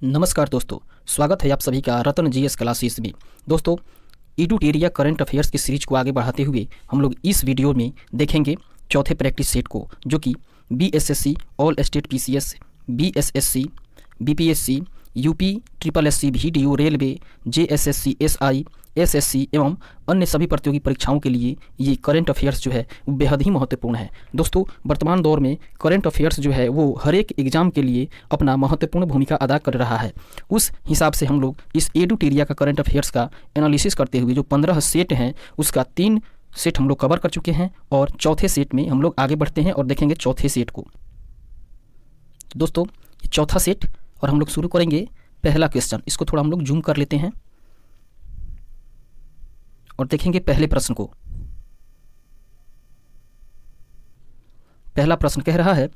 नमस्कार दोस्तों, स्वागत है आप सभी का रतन जीएस क्लासेस में। दोस्तों, एडुटेरिया करंट अफेयर्स की सीरीज को आगे बढ़ाते हुए हम लोग इस वीडियो में देखेंगे चौथे प्रैक्टिस सेट को, जो कि BSSC, all state PCS, BSSC, BPSC, UP triple SC, VDO, railway, JSSC, SI, SSC एवं अन्य सभी प्रतियोगी परीक्षाओं के लिए ये करंट अफेयर्स जो है वो बेहद ही महत्वपूर्ण है। दोस्तों, वर्तमान दौर में करंट अफेयर्स जो है वो हर एक एग्जाम के लिए अपना महत्वपूर्ण भूमिका अदा कर रहा है। उस हिसाब से हम लोग इस एडुटेरिया का करंट अफेयर्स का एनालिसिस करते हुए जो 15 सेट हैं उसका 3 सेट हम लोग कवर कर चुके हैं और चौथे सेट में हम लोग आगे बढ़ते हैं और देखेंगे चौथे सेट को। दोस्तों, चौथा सेट और हम लोग शुरू करेंगे पहला क्वेश्चन। इसको थोड़ा हम लोग जूम कर लेते हैं और देखेंगे पहले प्रश्न को। पहला प्रश्न कह रहा है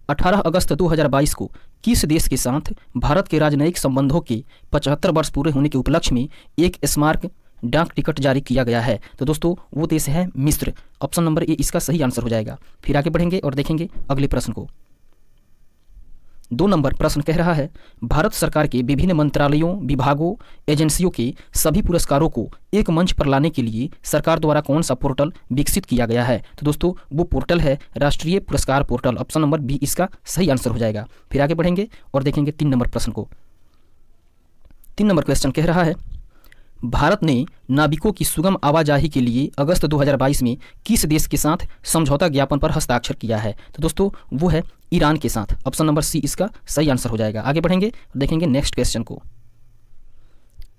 18 अगस्त 2022 को किस देश के साथ भारत के राजनयिक संबंधों के 75 वर्ष पूरे होने के उपलक्ष्य में एक स्मारक डाक टिकट जारी किया गया है? तो दोस्तों, वो देश है मिस्र। ऑप्शन नंबर ए इसका सही आंसर हो जाएगा। फिर आगे बढ़ेंगे और देखेंगे अगले प्रश्न को। 2 नंबर प्रश्न कह रहा है भारत सरकार के विभिन्न मंत्रालयों, विभागों, एजेंसियों के सभी पुरस्कारों को एक मंच पर लाने के लिए सरकार द्वारा कौन सा पोर्टल विकसित किया गया है? तो दोस्तों, वो पोर्टल है राष्ट्रीय पुरस्कार पोर्टल। ऑप्शन नंबर बी इसका सही आंसर हो जाएगा। फिर आगे बढ़ेंगे और देखेंगे 3 नंबर प्रश्न को। 3 नंबर क्वेश्चन कह रहा है भारत ने नाविकों की सुगम आवाजाही के लिए अगस्त 2022 में किस देश के साथ समझौता ज्ञापन पर हस्ताक्षर किया है? तो दोस्तों, वो है ईरान के साथ। ऑप्शन नंबर सी इसका सही आंसर हो जाएगा। आगे बढ़ेंगे और देखेंगे नेक्स्ट क्वेश्चन को।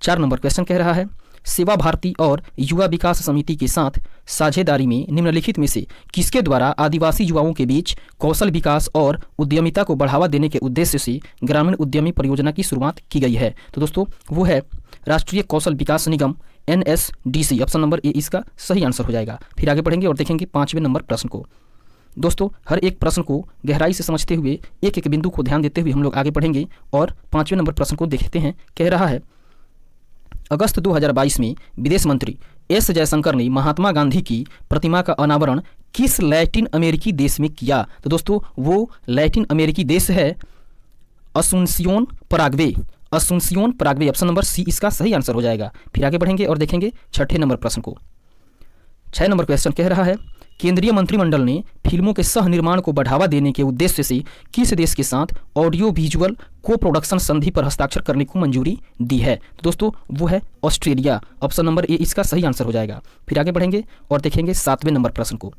4 नंबर क्वेश्चन कह रहा है सेवा भारती और युवा विकास समिति के साथ साझेदारी में निम्नलिखित में से किसके द्वारा आदिवासी युवाओं के बीच कौशल विकास और उद्यमिता को बढ़ावा देने के उद्देश्य से ग्रामीण उद्यमी परियोजना की शुरुआत की गई है? तो दोस्तों, वो है राष्ट्रीय कौशल विकास निगम, NSDC। ऑप्शन नंबर ए इसका सही आंसर हो जाएगा। फिर आगे बढ़ेंगे और देखेंगे 5वें नंबर प्रश्न को। दोस्तों, हर एक प्रश्न को गहराई से समझते हुए एक एक बिंदु को ध्यान देते हुए हम लोग आगे बढ़ेंगे और 5वें नंबर प्रश्न को देखते हैं। कह रहा है अगस्त 2022 में विदेश मंत्री एस जयशंकर ने महात्मा गांधी की प्रतिमा का अनावरण किस लैटिन अमेरिकी देश में किया? तो दोस्तों, वो लैटिन अमेरिकी देश है Asuncion Paraguay. Asuncion Paraguay. Option number C इसका सही आंसर हो जाएगा। फिर आगे बढ़ेंगे और देखेंगे 6ठे नंबर प्रश्न को। 6 नंबर क्वेश्चन कह रहा है केंद्रीय मंत्रिमंडल ने फिल्मों के सह निर्माण को बढ़ावा देने के उद्देश्य से किस देश के साथ ऑडियो विजुअल को प्रोडक्शन संधि पर हस्ताक्षर करने को मंजूरी दी है? तो दोस्तों, वो है ऑस्ट्रेलिया। ऑप्शन नंबर ए इसका सही आंसर हो जाएगा। फिर आगे बढ़ेंगे और देखेंगे 7वें नंबर प्रश्न को।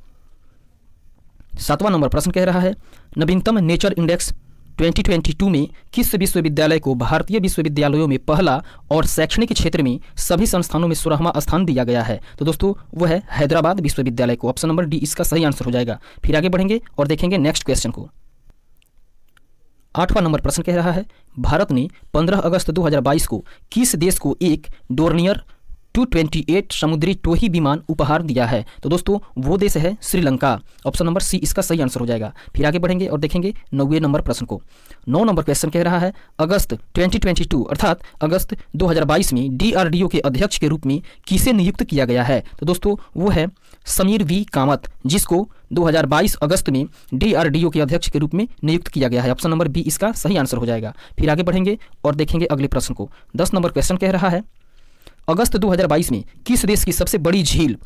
7वां नंबर प्रश्न कह रहा है नवीनतम नेचर इंडेक्स 2022 में किस विश्वविद्यालय को भारतीय विश्वविद्यालयों में पहला और शैक्षणिक क्षेत्र में सभी संस्थानों में 16वां स्थान दिया गया है? तो दोस्तों, वो है हैदराबाद विश्वविद्यालय को। ऑप्शन नंबर डी इसका सही आंसर हो जाएगा। फिर आगे बढ़ेंगे और देखेंगे नेक्स्ट क्वेश्चन को। 8वां नंबर प्रश्न कह रहा है भारत ने 15 अगस्त 2022 को किस देश को एक डोर्नियर 228 समुद्री टोही विमान उपहार दिया है? तो दोस्तों, वो देश है श्रीलंका। ऑप्शन नंबर सी इसका सही आंसर हो जाएगा। फिर आगे बढ़ेंगे और देखेंगे 9वें नंबर प्रश्न को। 9 नंबर क्वेश्चन कह रहा है अगस्त 2022 अर्थात अगस्त 2022 में DRDO के अध्यक्ष के रूप में किसे नियुक्त किया गया है? तो दोस्तों, वो है समीर V कामत, जिसको 2022 अगस्त में DRDO के अध्यक्ष के रूप में नियुक्त किया गया है। ऑप्शन नंबर बी इसका सही आंसर हो जाएगा। फिर आगे बढ़ेंगे और देखेंगे अगले प्रश्न को। 10 नंबर क्वेश्चन कह रहा है अगस्त 2022 में किस देश की सबसे बड़ी झील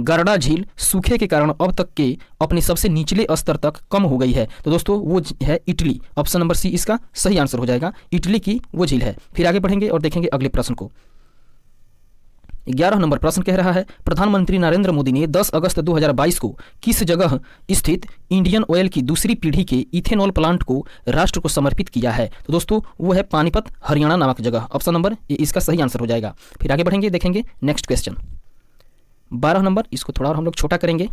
गर्डा झील सूखे के कारण अब तक के अपने सबसे निचले स्तर तक कम हो गई है? तो दोस्तों, वो है इटली। ऑप्शन नंबर सी इसका सही आंसर हो जाएगा। इटली की वो झील है। फिर आगे बढ़ेंगे और देखेंगे अगले प्रश्न को। 11 नंबर प्रश्न कह रहा है प्रधानमंत्री नरेंद्र मोदी ने 10 अगस्त 2022 को किस जगह स्थित इंडियन ऑयल की दूसरी पीढ़ी के इथेनॉल प्लांट को राष्ट्र को समर्पित किया है? तो दोस्तों, वो है पानीपत हरियाणा नामक जगह। ऑप्शन नंबर ए इसका सही आंसर हो जाएगा। फिर आगे बढ़ेंगे देखेंगे नेक्स्ट क्वेश्चन। 12 नंबर, इसको थोड़ा और हम लोग छोटा करेंगे।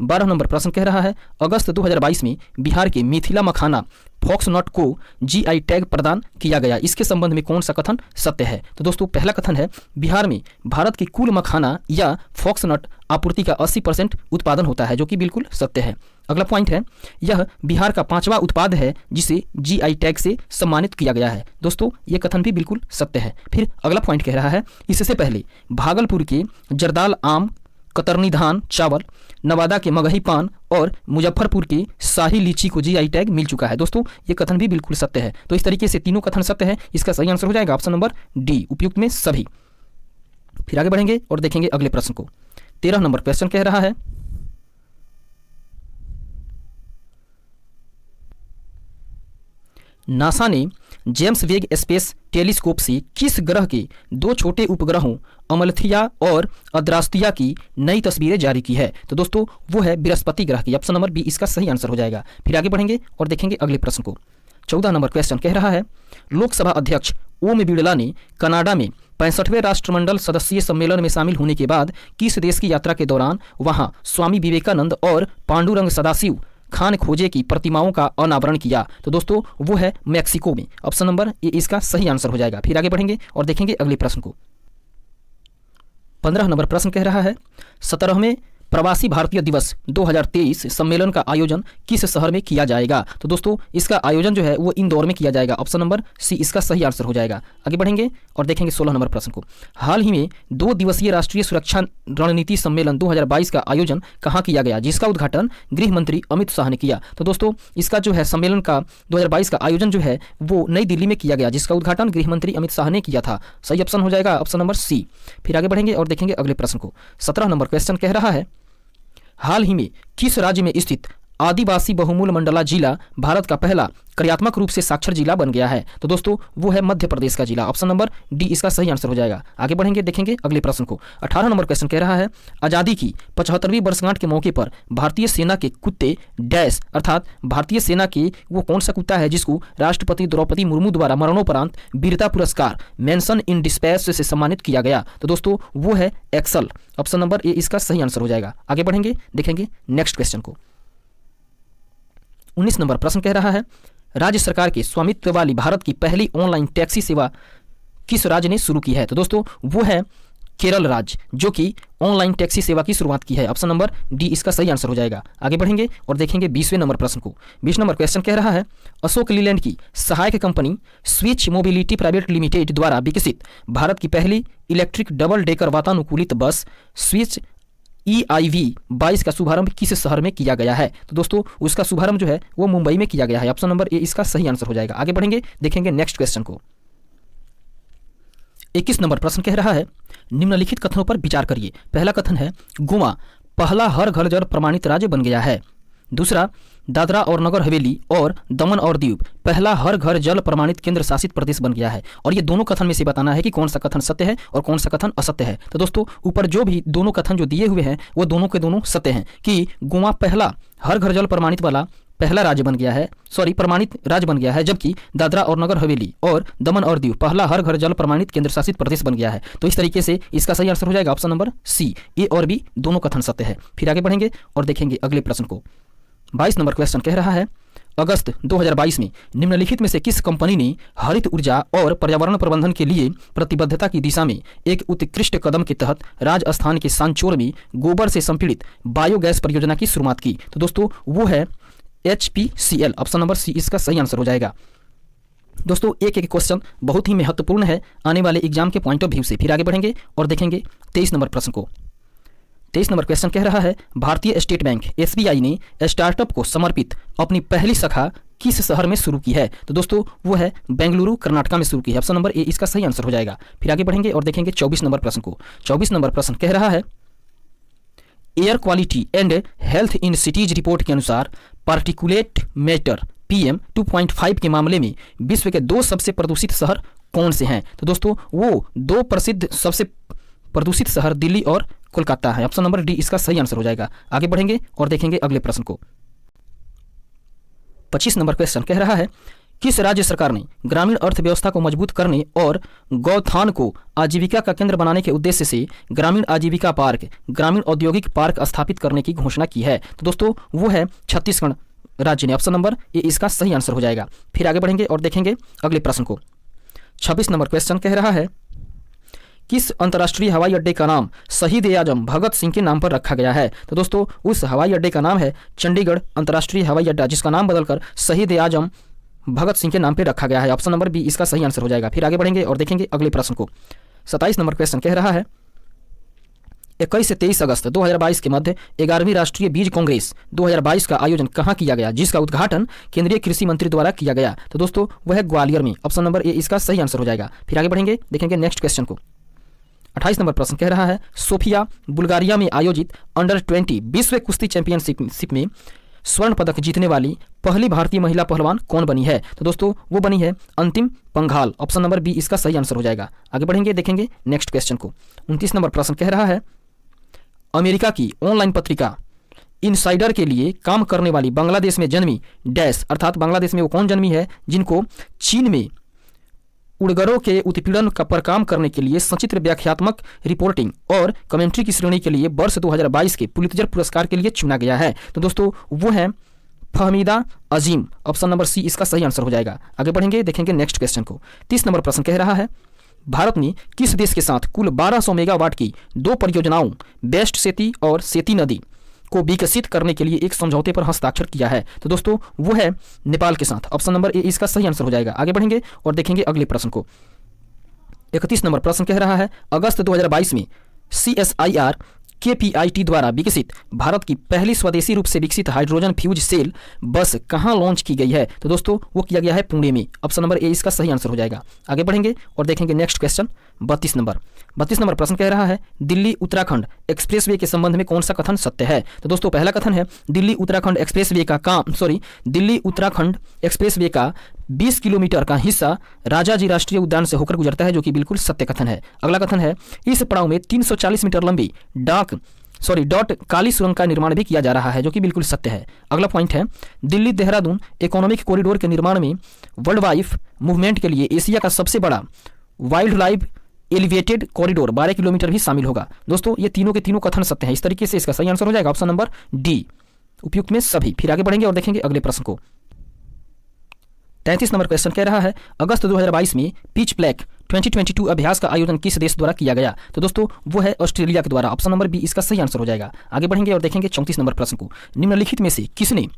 12 नंबर प्रश्न कह रहा है अगस्त 2022 में बिहार के मिथिला मखाना फॉक्सनट को GI टैग प्रदान किया गया। इसके संबंध में कौन सा कथन सत्य है? तो दोस्तों, पहला कथन है बिहार में भारत की कुल मखाना या फॉक्सनट आपूर्ति का 80% उत्पादन होता है, जो कि बिल्कुल सत्य है। अगला पॉइंट है यह बिहार का 5वां उत्पाद है जिसे GI टैग से सम्मानित किया गया है। दोस्तों, ये कथन भी बिल्कुल सत्य है। फिर अगला पॉइंट कह रहा है इससे पहले भागलपुर के जर्दाल आम कतरनी धान चावल, नवादा के मगही पान और मुजफ्फरपुर की शाही लीची को जीआई टैग मिल चुका है। दोस्तों ये कथन भी बिल्कुल सत्य है। तो इस तरीके से तीनों कथन सत्य है। इसका सही आंसर हो जाएगा ऑप्शन नंबर डी, उपयुक्त में सभी। फिर आगे बढ़ेंगे और देखेंगे अगले प्रश्न को। 13 नंबर क्वेश्चन कह रहा है, नासा ने जेम्स वेब स्पेस टेलीस्कोप से किस ग्रह के 2 छोटे उपग्रहों अमलथिया और अद्रास्तिया की नई तस्वीरें जारी की है? तो दोस्तों वो है बृहस्पति ग्रह की। ऑप्शन नंबर बी इसका सही आंसर हो जाएगा। फिर आगे बढ़ेंगे और देखेंगे अगले प्रश्न को। 14 नंबर क्वेश्चन कह रहा है, लोकसभा अध्यक्ष ओम बिड़ला ने कनाडा में 65वें राष्ट्रमंडल सदस्यीय सम्मेलन में शामिल होने के बाद किस देश की यात्रा के दौरान वहां स्वामी विवेकानंद और पांडुरंग सदाशिव खान खोजे की प्रतिमाओं का अनावरण किया? तो दोस्तों वो है मैक्सिको में। ऑप्शन नंबर ए इसका सही आंसर हो जाएगा। फिर आगे बढ़ेंगे और देखेंगे अगले प्रश्न को। 15 नंबर प्रश्न कह रहा है, 17वें प्रवासी भारतीय दिवस 2023 सम्मेलन का आयोजन किस शहर में किया जाएगा? तो दोस्तों इसका आयोजन जो है वो इंदौर में किया जाएगा। ऑप्शन नंबर सी इसका सही आंसर हो जाएगा। आगे बढ़ेंगे और देखेंगे 16 नंबर प्रश्न को। हाल ही में 2 दिवसीय राष्ट्रीय सुरक्षा रणनीति सम्मेलन 2022 का आयोजन कहाँ किया गया, जिसका उद्घाटन गृह मंत्री अमित शाह ने किया? तो दोस्तों इसका जो है सम्मेलन का 2022 का आयोजन जो है वो नई दिल्ली में किया गया, जिसका उद्घाटन गृह मंत्री अमित शाह ने किया था। सही ऑप्शन हो जाएगा ऑप्शन नंबर सी। फिर आगे बढ़ेंगे और देखेंगे अगले प्रश्न को। 17 नंबर क्वेश्चन कह रहा है, हाल ही में किस राज्य में स्थित आदिवासी बहुमूल मंडला जिला भारत का पहला क्रियात्मक रूप से साक्षर जिला बन गया है? तो दोस्तों वो है मध्य प्रदेश का जिला। ऑप्शन नंबर डी इसका सही आंसर हो जाएगा। आगे बढ़ेंगे देखेंगे अगले प्रश्न को। 18 नंबर क्वेश्चन कह रहा है, आजादी की 75वीं वर्षगांठ के मौके पर भारतीय सेना के कुत्ते डैश अर्थात भारतीय सेना के वो कौन सा कुत्ता है जिसको राष्ट्रपति द्रौपदी मुर्मू द्वारा मरणोपरांत वीरता पुरस्कार मेंशन इन डिस्पैच से सम्मानित किया गया? तो दोस्तों वो है एक्सल। ऑप्शन नंबर ए इसका सही आंसर हो जाएगा। आगे बढ़ेंगे देखेंगे नेक्स्ट क्वेश्चन को। 19 नंबर प्रश्न कह रहा है, राज्य सरकार के स्वामित्व वाली भारत की पहली ऑनलाइन टैक्सी सेवा किस राज्य ने शुरू की है? तो दोस्तों वो है केरल राज्य, जो कि ऑनलाइन टैक्सी सेवा की शुरुआत की है। ऑप्शन नंबर डी इसका सही आंसर हो जाएगा। आगे बढ़ेंगे और देखेंगे 20वें नंबर प्रश्न को। 20 नंबर क्वेश्चन कह रहा है, अशोक लीलैंड की सहायक company switch mobility private limited द्वारा विकसित भारत की पहली इलेक्ट्रिक डबल डेकर वातानुकूलित बस स्विच EIV 22 का शुभारंभ किस शहर में किया गया है? तो दोस्तों उसका शुभारंभ जो है वो मुंबई में किया गया है। ऑप्शन नंबर ए इसका सही आंसर हो जाएगा। आगे बढ़ेंगे देखेंगे नेक्स्ट क्वेश्चन को। 21 नंबर प्रश्न कह रहा है, निम्नलिखित कथनों पर विचार करिए। पहला कथन है, गोवा पहला हर घर जल प्रमाणित राज्य बन गया है। दूसरा, दादरा और नगर हवेली और दमन और दीव पहला हर घर जल प्रमाणित केंद्र शासित प्रदेश बन गया है। और ये दोनों कथन में से बताना है कि कौन सा कथन सत्य है और कौन सा कथन असत्य है। तो दोस्तों ऊपर जो भी दोनों कथन जो दिए हुए हैं वो दोनों के दोनों सत्य हैं कि गोवा पहला हर घर जल प्रमाणित वाला पहला राज्य बन गया है, प्रमाणित राज्य बन गया है, जबकि दादरा और नगर हवेली और दमन और दीव पहला हर घर जल प्रमाणित केंद्र शासित प्रदेश बन गया है। तो इस तरीके से इसका सही आंसर हो जाएगा ऑप्शन नंबर सी। ए और बी दोनों कथन सत्य है। फिर आगे बढ़ेंगे और देखेंगे अगले प्रश्न को। 22 नंबर क्वेश्चन कह रहा है, अगस्त 2022 में निम्नलिखित में से किस कंपनी ने हरित ऊर्जा और पर्यावरण प्रबंधन के लिए प्रतिबद्धता की दिशा में एक उत्कृष्ट कदम के तहत राजस्थान के सांचौर में गोबर से संपीड़ित बायोगैस परियोजना की शुरुआत की? तो दोस्तों वो है HPCL। ऑप्शन नंबर सी इसका सही आंसर हो जाएगा। दोस्तों एक एक क्वेश्चन बहुत ही महत्वपूर्ण है आने वाले एग्जाम के पॉइंट ऑफ व्यू से। फिर आगे बढ़ेंगे और देखेंगे 23 नंबर प्रश्न को। 23 नंबर क्वेश्चन कह रहा है, भारतीय स्टेट बैंक SBI ने स्टार्टअप को समर्पित अपनी पहली शाखा किस शहर में शुरू की है? तो दोस्तों वो है बेंगलुरु कर्नाटका में शुरू की है। ऑप्शन नंबर ए इसका सही आंसर हो जाएगा। फिर आगे बढ़ेंगे और देखेंगे 24 नंबर प्रश्न को। 24 नंबर प्रश्न कह रहा है, air quality and health in cities report के अनुसार पार्टिकुलेट मैटर PM 2.5 के मामले में विश्व के 2 सबसे प्रदूषित शहर कौन से हैं? तो दोस्तों वो 2 प्रसिद्ध सबसे प्रदूषित शहर दिल्ली और कोलकाता है। ऑप्शन नंबर डी इसका सही आंसर हो जाएगा। आगे बढ़ेंगे और देखेंगे अगले प्रश्न को। 25 नंबर क्वेश्चन कह रहा है, किस राज्य सरकार ने ग्रामीण अर्थव्यवस्था को मजबूत करने और गौथान को आजीविका का केंद्र बनाने के उद्देश्य से ग्रामीण आजीविका पार्क, ग्रामीण औद्योगिक पार्क स्थापित करने की घोषणा की है? तो दोस्तों वो है छत्तीसगढ़ राज्य ने। ऑप्शन नंबर ए इसका सही आंसर हो जाएगा। फिर आगे बढ़ेंगे और देखेंगे अगले प्रश्न को। 26 नंबर क्वेश्चन कह रहा है, किस अंतर्राष्ट्रीय हवाई अड्डे का नाम शहीद ए आजम भगत सिंह के नाम पर रखा गया है? तो दोस्तों उस हवाई अड्डे का नाम है चंडीगढ़ अंतर्राष्ट्रीय हवाई अड्डा, जिसका नाम बदलकर शहीद ए आजम भगत सिंह के नाम पर रखा गया है। ऑप्शन नंबर बी इसका सही आंसर हो जाएगा। फिर आगे बढ़ेंगे और देखेंगे अगले प्रश्न को। 27 नंबर क्वेश्चन कह रहा है, 21 से 23 अगस्त 2022 के मध्य 11वीं राष्ट्रीय बीज कांग्रेस 2022 का आयोजन कहाँ किया गया, जिसका उद्घाटन केंद्रीय कृषि मंत्री द्वारा किया गया? तो दोस्तों वह है ग्वालियर में। ऑप्शन नंबर ए इसका सही आंसर हो जाएगा। फिर आगे बढ़ेंगे, देखेंगे नेक्स्ट क्वेश्चन को। 28 नंबर प्रश्न कह रहा है, सोफिया बुल्गारिया में आयोजित अंडर 20 विश्व कुश्ती चैंपियनशिप में स्वर्ण पदक जीतने वाली पहली भारतीय महिला पहलवान कौन बनी है? तो दोस्तों वो बनी है अंतिम पंघाल। ऑप्शन नंबर बी इसका सही आंसर हो जाएगा। आगे बढ़ेंगे, देखेंगे नेक्स्ट क्वेश्चन को। 29 नंबर प्रश्न कह रहा है, अमेरिका की ऑनलाइन पत्रिका इनसाइडर के लिए काम करने वाली बांग्लादेश में जन्मी डैश, अर्थात बांग्लादेश में वो कौन जन्मी है जिनको चीन में उड़गरों के उत्पीड़न पर काम करने के लिए सचित्र व्याख्यात्मक रिपोर्टिंग और कमेंट्री की श्रेणी के लिए वर्ष 2022 के पुलित्जर पुरस्कार के लिए चुना गया है? तो दोस्तों वो है फहमीदा अजीम। ऑप्शन नंबर सी इसका सही आंसर हो जाएगा। आगे बढ़ेंगे, देखेंगे नेक्स्ट क्वेश्चन को। 30 नंबर प्रश्न कह रहा है, भारत ने किस देश के साथ कुल 1200 मेगावाट की 2 परियोजनाओं वेस्ट सेती और सेती नदी को विकसित करने के लिए एक समझौते पर हस्ताक्षर किया है? तो दोस्तों वो है नेपाल के साथ। ऑप्शन नंबर ए इसका सही आंसर हो जाएगा। आगे बढ़ेंगे और देखेंगे अगले प्रश्न को। 31 नंबर प्रश्न कह रहा है, अगस्त 2022 में CSIR KPIT द्वारा विकसित भारत की पहली स्वदेशी रूप से विकसित हाइड्रोजन फ्यूज सेल बस कहां लॉन्च की गई है? तो दोस्तों वो किया गया है पुणे में। ऑप्शन नंबर ए इसका सही आंसर हो जाएगा। आगे बढ़ेंगे और देखेंगे नेक्स्ट क्वेश्चन। 32 नंबर प्रश्न कह रहा है, दिल्ली उत्तराखंड एक्सप्रेसवे के संबंध में कौन सा कथन सत्य है? तो दोस्तों पहला कथन है, दिल्ली उत्तराखंड एक्सप्रेसवे का 20 किलोमीटर का हिस्सा राजाजी राष्ट्रीय उद्यान से होकर गुजरता है, जो कि बिल्कुल सत्य कथन है। अगला कथन है, इस पड़ाव में 340 मीटर लंबी डॉट काली सुरंग का निर्माण भी किया जा रहा है, जो कि बिल्कुल सत्य है। अगला पॉइंट है, दिल्ली देहरादून इकोनॉमिक कॉरिडोर के निर्माण में वर्ल्ड वाइड मूवमेंट के लिए एशिया का सबसे बड़ा wild life elevated corridor 12 kilometre भी शामिल होगा। दोस्तों ये तीनों के तीनों कथन सत्य हैं। इस तरीके से इसका सही आंसर हो जाएगा ऑप्शन नंबर डी, उपयुक्त में सभी। फिर आगे बढ़ेंगे और देखेंगे अगले प्रश्न को। 33 नंबर क्वेश्चन कह रहा है, अगस्त 2022 में पिच ब्लैक 2022 अभ्यास का आयोजन किस देश द्वारा किया गया? तो दोस्तों वो है ऑस्ट्रेलिया के द्वारा। ऑप्शन नंबर बी इसका सही आंसर हो जाएगा। आगे बढ़ेंगे और देखेंगे 34 नंबर प्रश्न को। निम्नलिखित में से किसने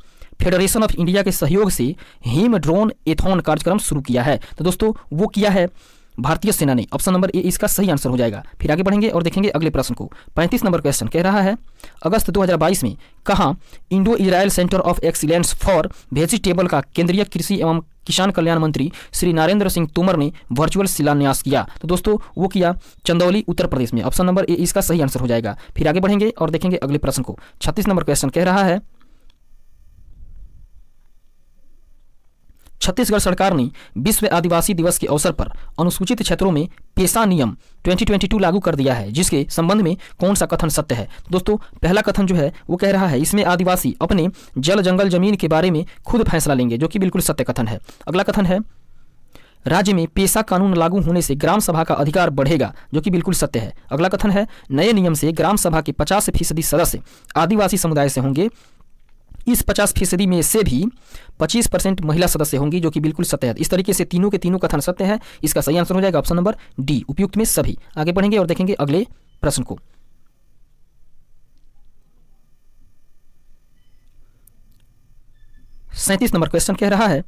फेडरेशन ऑफ इंडिया के सहयोग से हिम ड्रोन एथॉन कार्यक्रम शुरू किया है? तो दोस्तों वो किया है भारतीय सेना ने। ऑप्शन नंबर ए इसका सही आंसर हो जाएगा। फिर आगे बढ़ेंगे और देखेंगे अगले प्रश्न को। 35 नंबर क्वेश्चन कह रहा है, अगस्त 2022 में कहां Indo Israel centre of excellence for vegetable का केंद्रीय कृषि एवं किसान कल्याण मंत्री श्री नरेंद्र सिंह तोमर ने वर्चुअल शिलान्यास किया? तो दोस्तों वो किया चंदौली उत्तर प्रदेश में। ऑप्शन नंबर ए इसका सही आंसर हो जाएगा। फिर आगे बढ़ेंगे और देखेंगे अगले प्रश्न को। 36 नंबर क्वेश्चन कह रहा है, छत्तीसगढ़ सरकार ने विश्व आदिवासी दिवस के अवसर पर अनुसूचित क्षेत्रों में पेशा नियम 2022 लागू कर दिया है, जिसके संबंध में कौन सा कथन सत्य है? दोस्तों पहला कथन जो है वो कह रहा है, इसमें आदिवासी अपने जल जंगल जमीन के बारे में खुद फैसला लेंगे, जो कि बिल्कुल सत्य कथन है। अगला कथन है, राज्य में पेशा कानून लागू होने से ग्राम सभा का अधिकार बढ़ेगा, जो कि बिल्कुल सत्य है। अगला कथन है, नए नियम से ग्राम सभा के 50% सदस्य आदिवासी समुदाय से होंगे, इस 50% में से भी 25% महिला सदस्य होंगी, जो कि बिल्कुल सत्य है। इस तरीके से तीनों के तीनों कथन सत्य है। इसका सही आंसर हो जाएगा ऑप्शन नंबर डी, उपयुक्त में सभी। आगे बढ़ेंगे और देखेंगे अगले प्रश्न को। 37 नंबर क्वेश्चन कह रहा है,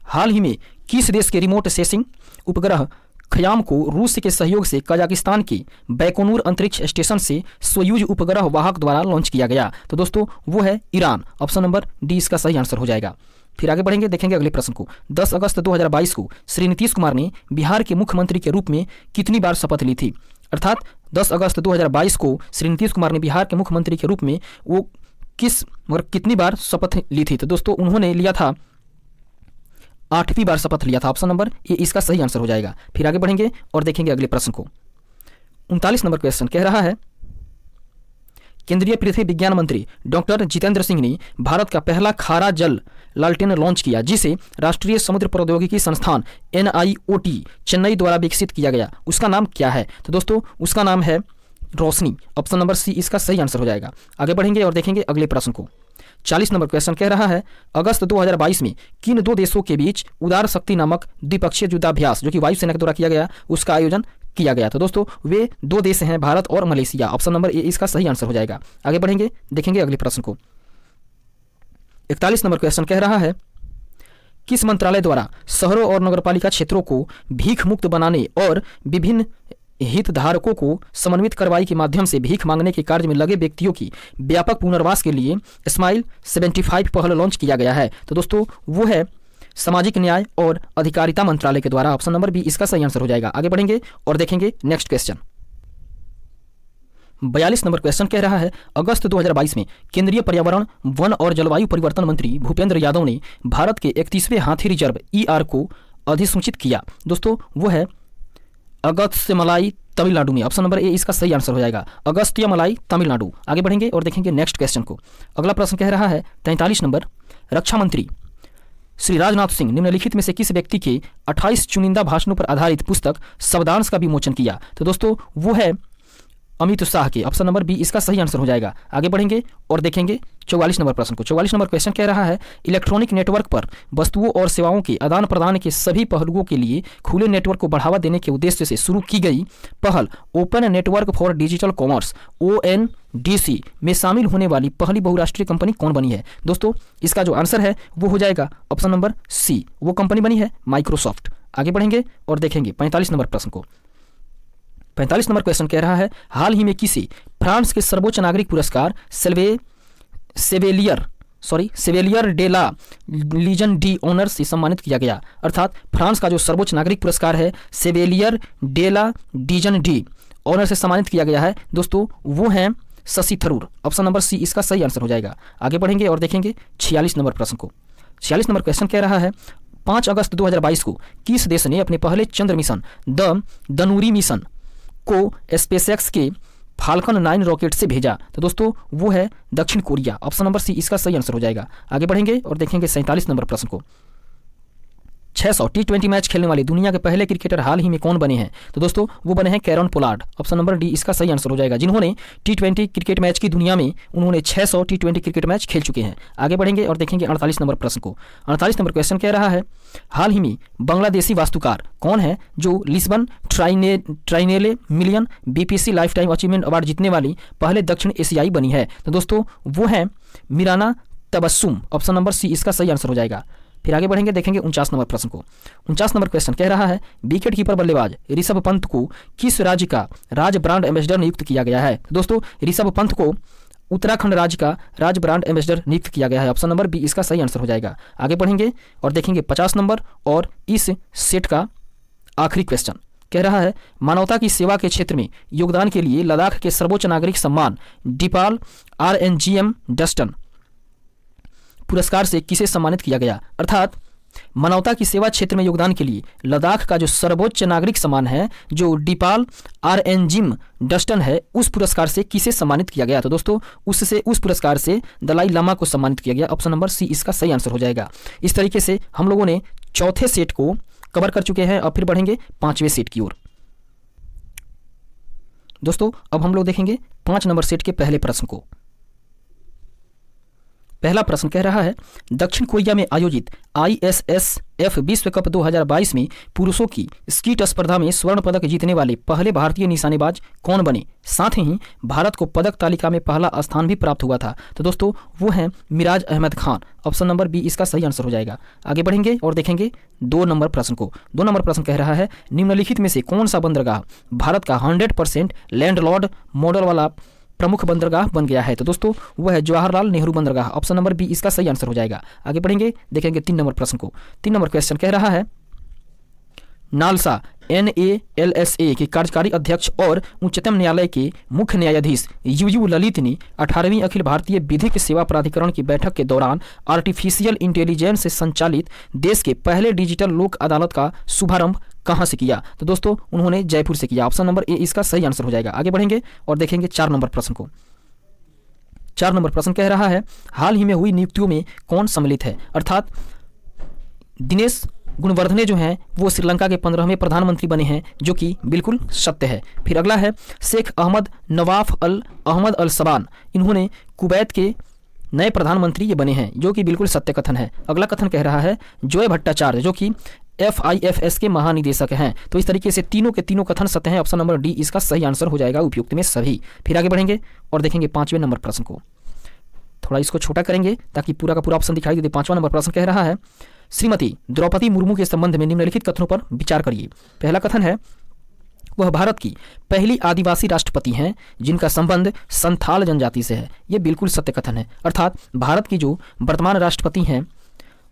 हाल ही में किस देश के रिमोट सेंसिंग उपग्रह खयाम को रूस के सहयोग से कजाकिस्तान के बैकोनूर अंतरिक्ष स्टेशन से सोयूज उपग्रह वाहक द्वारा लॉन्च किया गया? तो दोस्तों वो है ईरान। ऑप्शन नंबर डी इसका सही आंसर हो जाएगा। फिर आगे बढ़ेंगे, देखेंगे अगले प्रश्न को। 10 अगस्त 2022 को श्री नीतीश कुमार ने बिहार के मुख्यमंत्री के रूप में कितनी बार शपथ ली थी? अर्थात 10 अगस्त 2022 को श्री नीतीश कुमार ने बिहार के मुख्यमंत्री के रूप में वो कितनी बार शपथ ली थी? तो दोस्तों उन्होंने लिया था 8वीं बार शपथ लिया था। ऑप्शन नंबर ए इसका सही आंसर हो जाएगा। फिर आगे बढ़ेंगे और देखेंगे अगले प्रश्न को। 39 नंबर क्वेश्चन कह रहा है, केंद्रीय पृथ्वी विज्ञान मंत्री डॉक्टर जितेंद्र सिंह ने भारत का पहला खारा जल लालटेन लॉन्च किया, जिसे राष्ट्रीय समुद्र प्रौद्योगिकी संस्थान NIOT चेन्नई द्वारा विकसित किया गया। उसका नाम क्या है? तो दोस्तों उसका नाम है रोशनी। ऑप्शन नंबर सी इसका सही आंसर हो जाएगा। आगे बढ़ेंगे और देखेंगे अगले प्रश्न को। 40 नंबर क्वेश्चन कह रहा है, अगस्त 2022 में किन दो देशों के बीच उदार शक्ति नामक द्विपक्षीय युद्धाभ्यास, जो कि वायुसेना के द्वारा किया गया, उसका आयोजन किया गया? तो दोस्तों वे दो देश हैं, भारत और मलेशिया। ऑप्शन नंबर ए इसका सही आंसर हो जाएगा। आगे बढ़ेंगे, देखेंगे अगले प्रश्न को। 41 नंबर क्वेश्चन कह रहा है, किस मंत्रालय द्वारा शहरों और नगरपालिका क्षेत्रों को भीख मुक्त बनाने और विभिन्न हितधारकों को समन्वित कार्रवाई के माध्यम से भीख मांगने के कार्य में लगे व्यक्तियों की व्यापक पुनर्वास के लिए स्माइल 75 पहल लॉन्च किया गया है। तो दोस्तों वो है सामाजिक न्याय और अधिकारिता मंत्रालय के द्वारा। ऑप्शन नंबर बी इसका सही आंसर हो जाएगा। आगे बढ़ेंगे और देखेंगे नेक्स्ट क्वेश्चन। 42 नंबर क्वेश्चन कह रहा है, अगस्त 2022 में केंद्रीय पर्यावरण, वन और जलवायु परिवर्तन मंत्री भूपेंद्र यादव ने भारत के 31वें हाथी रिजर्व ER को अधिसूचित किया। दोस्तों वो है अगस्त्यमलाई तमिलनाडु में। ऑप्शन नंबर ए इसका सही आंसर हो जाएगा, अगस्त्यमलाई तमिलनाडु। आगे बढ़ेंगे और देखेंगे नेक्स्ट क्वेश्चन को। अगला प्रश्न कह रहा है 43 नंबर, रक्षा मंत्री श्री राजनाथ सिंह निम्नलिखित में से किस व्यक्ति के 28 चुनिंदा भाषणों पर आधारित पुस्तक शब्दांश का विमोचन किया? तो दोस्तों वो है अमित शाह के। ऑप्शन नंबर बी इसका सही आंसर हो जाएगा। आगे बढ़ेंगे और देखेंगे 44 नंबर प्रश्न को। 44 नंबर क्वेश्चन कह रहा है, इलेक्ट्रॉनिक नेटवर्क पर वस्तुओं और सेवाओं के आदान प्रदान के सभी पहलुओं के लिए खुले नेटवर्क को बढ़ावा देने के उद्देश्य से शुरू की गई पहल open network for digital commerce ONDC में शामिल होने वाली पहली बहुराष्ट्रीय कंपनी कौन बनी है? दोस्तों इसका जो आंसर है वो हो जाएगा ऑप्शन नंबर सी, वो कंपनी बनी है माइक्रोसॉफ्ट। आगे बढ़ेंगे और देखेंगे 45 नंबर प्रश्न को। 45 नंबर क्वेश्चन कह रहा है, हाल ही में किसे फ्रांस के सर्वोच्च नागरिक पुरस्कार Chevalier de la Legion de Honneur से सम्मानित किया गया? अर्थात फ्रांस का जो सर्वोच्च नागरिक पुरस्कार है Chevalier de la Legion de Honneur से सम्मानित किया गया है दोस्तों, वो है Shashi Tharoor. Option number C इसका सही आंसर हो जाएगा। आगे बढ़ेंगे और देखेंगे 46 नंबर प्रश्न को। 46 नंबर क्वेश्चन कह रहा है, 5 अगस्त 2022 को किस देश ने अपने पहले चंद्र मिशन दनूरी मिशन को स्पेसएक्स के फाल्कन 9 रॉकेट से भेजा? तो दोस्तों वो है दक्षिण कोरिया। ऑप्शन नंबर सी इसका सही आंसर हो जाएगा। आगे बढ़ेंगे और देखेंगे 47 नंबर प्रश्न को। 600 T20 मैच खेलने वाले दुनिया के पहले क्रिकेटर हाल ही में कौन बने हैं? तो दोस्तों वो बने हैं Kieron Pollard. Option number D इसका सही आंसर हो जाएगा, जिन्होंने T20 क्रिकेट मैच की दुनिया में उन्होंने 600 T20 क्रिकेट मैच खेल चुके हैं। आगे बढ़ेंगे और देखेंगे 48 नंबर प्रश्न को। 48 नंबर क्वेश्चन कह रहा है, हाल ही में बांग्लादेशी वास्तुकार कौन है जो Lisbon Triennale Millennium BPC lifetime achievement award जीतने वाली पहले दक्षिण एशियाई बनी है? तो दोस्तों वो है मिराना तबस्सुम। ऑप्शन नंबर सी इसका सही आंसर हो जाएगा। फिर आगे बढ़ेंगे देखेंगे 49 नंबर प्रश्न को। 49 नंबर क्वेश्चन कह रहा है, विकेट कीपर बल्लेबाज ऋषभ पंत को किस राज्य का राज ब्रांड एम्बेसडर नियुक्त किया गया है? दोस्तों ऋषभ पंत को उत्तराखंड राज्य का राज ब्रांड एम्बेसडर नियुक्त किया गया है। ऑप्शन नंबर बी इसका सही आंसर हो जाएगा। आगे बढ़ेंगे और देखेंगे 50 नंबर और इस सेट का आखिरी क्वेश्चन कह रहा है, मानवता की सेवा के क्षेत्र में योगदान के लिए लद्दाख के सर्वोच्च नागरिक सम्मान डिपाल RNGM डस्टन पुरस्कार से किसे सम्मानित किया गया? अर्थात मानवता की सेवा क्षेत्र में योगदान के लिए लद्दाख का जो सर्वोच्च नागरिक सम्मान है जो डिपाल RNGM डस्टन है, उस पुरस्कार से किसे सम्मानित किया गया? तो दोस्तों उस पुरस्कार से दलाई लामा को सम्मानित किया गया। ऑप्शन नंबर सी इसका सही आंसर हो जाएगा। इस तरीके से हम लोगों ने चौथे सेट को कवर कर चुके हैं और फिर बढ़ेंगे 5वें सेट की ओर। दोस्तों अब हम लोग देखेंगे 5 नंबर सेट के पहले प्रश्न को। पहला प्रश्न कह रहा है, दक्षिण कोरिया में आयोजित ISSF विश्व कप 2022 में पुरुषों की स्कीट स्पर्धा में स्वर्ण पदक जीतने वाले पहले भारतीय निशानेबाज कौन बने? साथ ही भारत को पदक तालिका में पहला स्थान भी प्राप्त हुआ था। तो दोस्तों वो हैं Miraj Ahmed Khan. Option number B इसका सही आंसर हो जाएगा। आगे बढ़ेंगे और देखेंगे 2 नंबर प्रश्न को। 2 नंबर प्रश्न कह रहा है, निम्नलिखित में से कौन सा बंदरगाह भारत का 100% लैंडलॉर्ड मॉडल वाला प्रमुख बंदरगाह बन गया है? तो दोस्तों वह है जवाहरलाल नेहरू बंदरगाह। ऑप्शन नंबर बी इसका सही आंसर हो जाएगा। आगे बढ़ेंगे देखेंगे 3 नंबर प्रश्न को। 3 नंबर क्वेश्चन कह रहा है, नालसा NALSA के कार्यकारी अध्यक्ष और उच्चतम न्यायालय के मुख्य न्यायाधीश UU ललित ने 18वीं अखिल भारतीय विधिक सेवा प्राधिकरण की बैठक के दौरान आर्टिफिशियल इंटेलिजेंस से संचालित देश के पहले डिजिटल लोक अदालत का शुभारंभ कहां से किया? तो दोस्तों उन्होंने जयपुर से किया। ऑप्शन नंबर ए इसका सही आंसर हो जाएगा। आगे बढ़ेंगे और देखेंगे 4 नंबर प्रश्न को। 4 नंबर प्रश्न कह रहा है, हाल ही में हुई नियुक्तियों में कौन सम्मिलित है? अर्थात दिनेश गुणवर्धने जो हैं वो श्रीलंका के 15वें प्रधानमंत्री बने हैं, जो कि बिल्कुल सत्य है। फिर अगला है शेख अहमद नवाफ अहमद अल सबान, इन्होंने कुवैत के नए प्रधानमंत्री ये बने हैं, जो कि बिल्कुल सत्य कथन है। अगला कथन कह रहा है जोय भट्टाचार्य जो कि FIFS के महानिदेशक हैं। तो इस तरीके से तीनों के तीनों कथन सत्य हैं। ऑप्शन नंबर डी इसका सही आंसर हो जाएगा उपयुक्त में सभी। फिर आगे बढ़ेंगे और देखेंगे 5वें नंबर प्रश्न को। थोड़ा इसको छोटा करेंगे ताकि पूरा का पूरा ऑप्शन दिखाई दे। 5वां नंबर प्रश्न कह रहा है, श्रीमती द्रौपदी मुर्मू के संबंध में निम्नलिखित कथनों पर विचार करिए। पहला कथन है, वह भारत की पहली आदिवासी राष्ट्रपति हैं जिनका संबंध संथाल जनजाति से है। ये बिल्कुल सत्य कथन है। अर्थात भारत की जो वर्तमान राष्ट्रपति हैं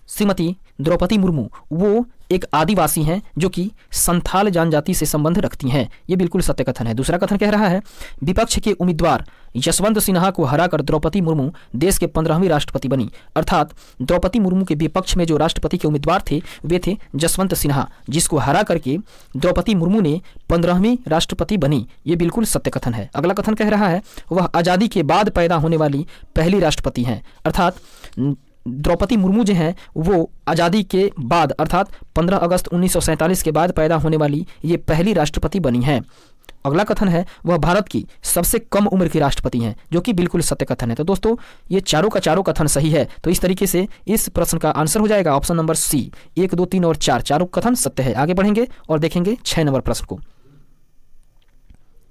श्रीमती द्रौपदी मुर्मू, वो एक आदिवासी हैं जो कि संथाल जनजाति से संबंध रखती हैं। ये बिल्कुल सत्य कथन है। दूसरा कथन कह रहा है विपक्ष के उम्मीदवार यशवंत सिन्हा को हराकर द्रौपदी मुर्मू देश के 15वीं राष्ट्रपति बनी। अर्थात द्रौपदी मुर्मू के विपक्ष में जो राष्ट्रपति के उम्मीदवार थे वे थे जसवंत सिन्हा, जिसको हरा करके द्रौपदी मुर्मू ने 15वीं राष्ट्रपति बनी। ये बिल्कुल सत्य कथन है। अगला कथन कह रहा है वह आज़ादी के बाद पैदा होने वाली पहली राष्ट्रपति हैं। अर्थात द्रौपदी मुर्मू जो हैं वो आज़ादी के बाद अर्थात 15 अगस्त 1947 के बाद पैदा होने वाली ये पहली राष्ट्रपति बनी हैं। अगला कथन है वह भारत की सबसे कम उम्र की राष्ट्रपति हैं, जो कि बिल्कुल सत्य कथन है। तो दोस्तों ये चारों का चारों कथन सही है। तो इस तरीके से इस प्रश्न का आंसर हो जाएगा ऑप्शन नंबर सी। 1, 2, 3 और 4 चारों कथन सत्य है। आगे बढ़ेंगे और देखेंगे 6 नंबर प्रश्न को।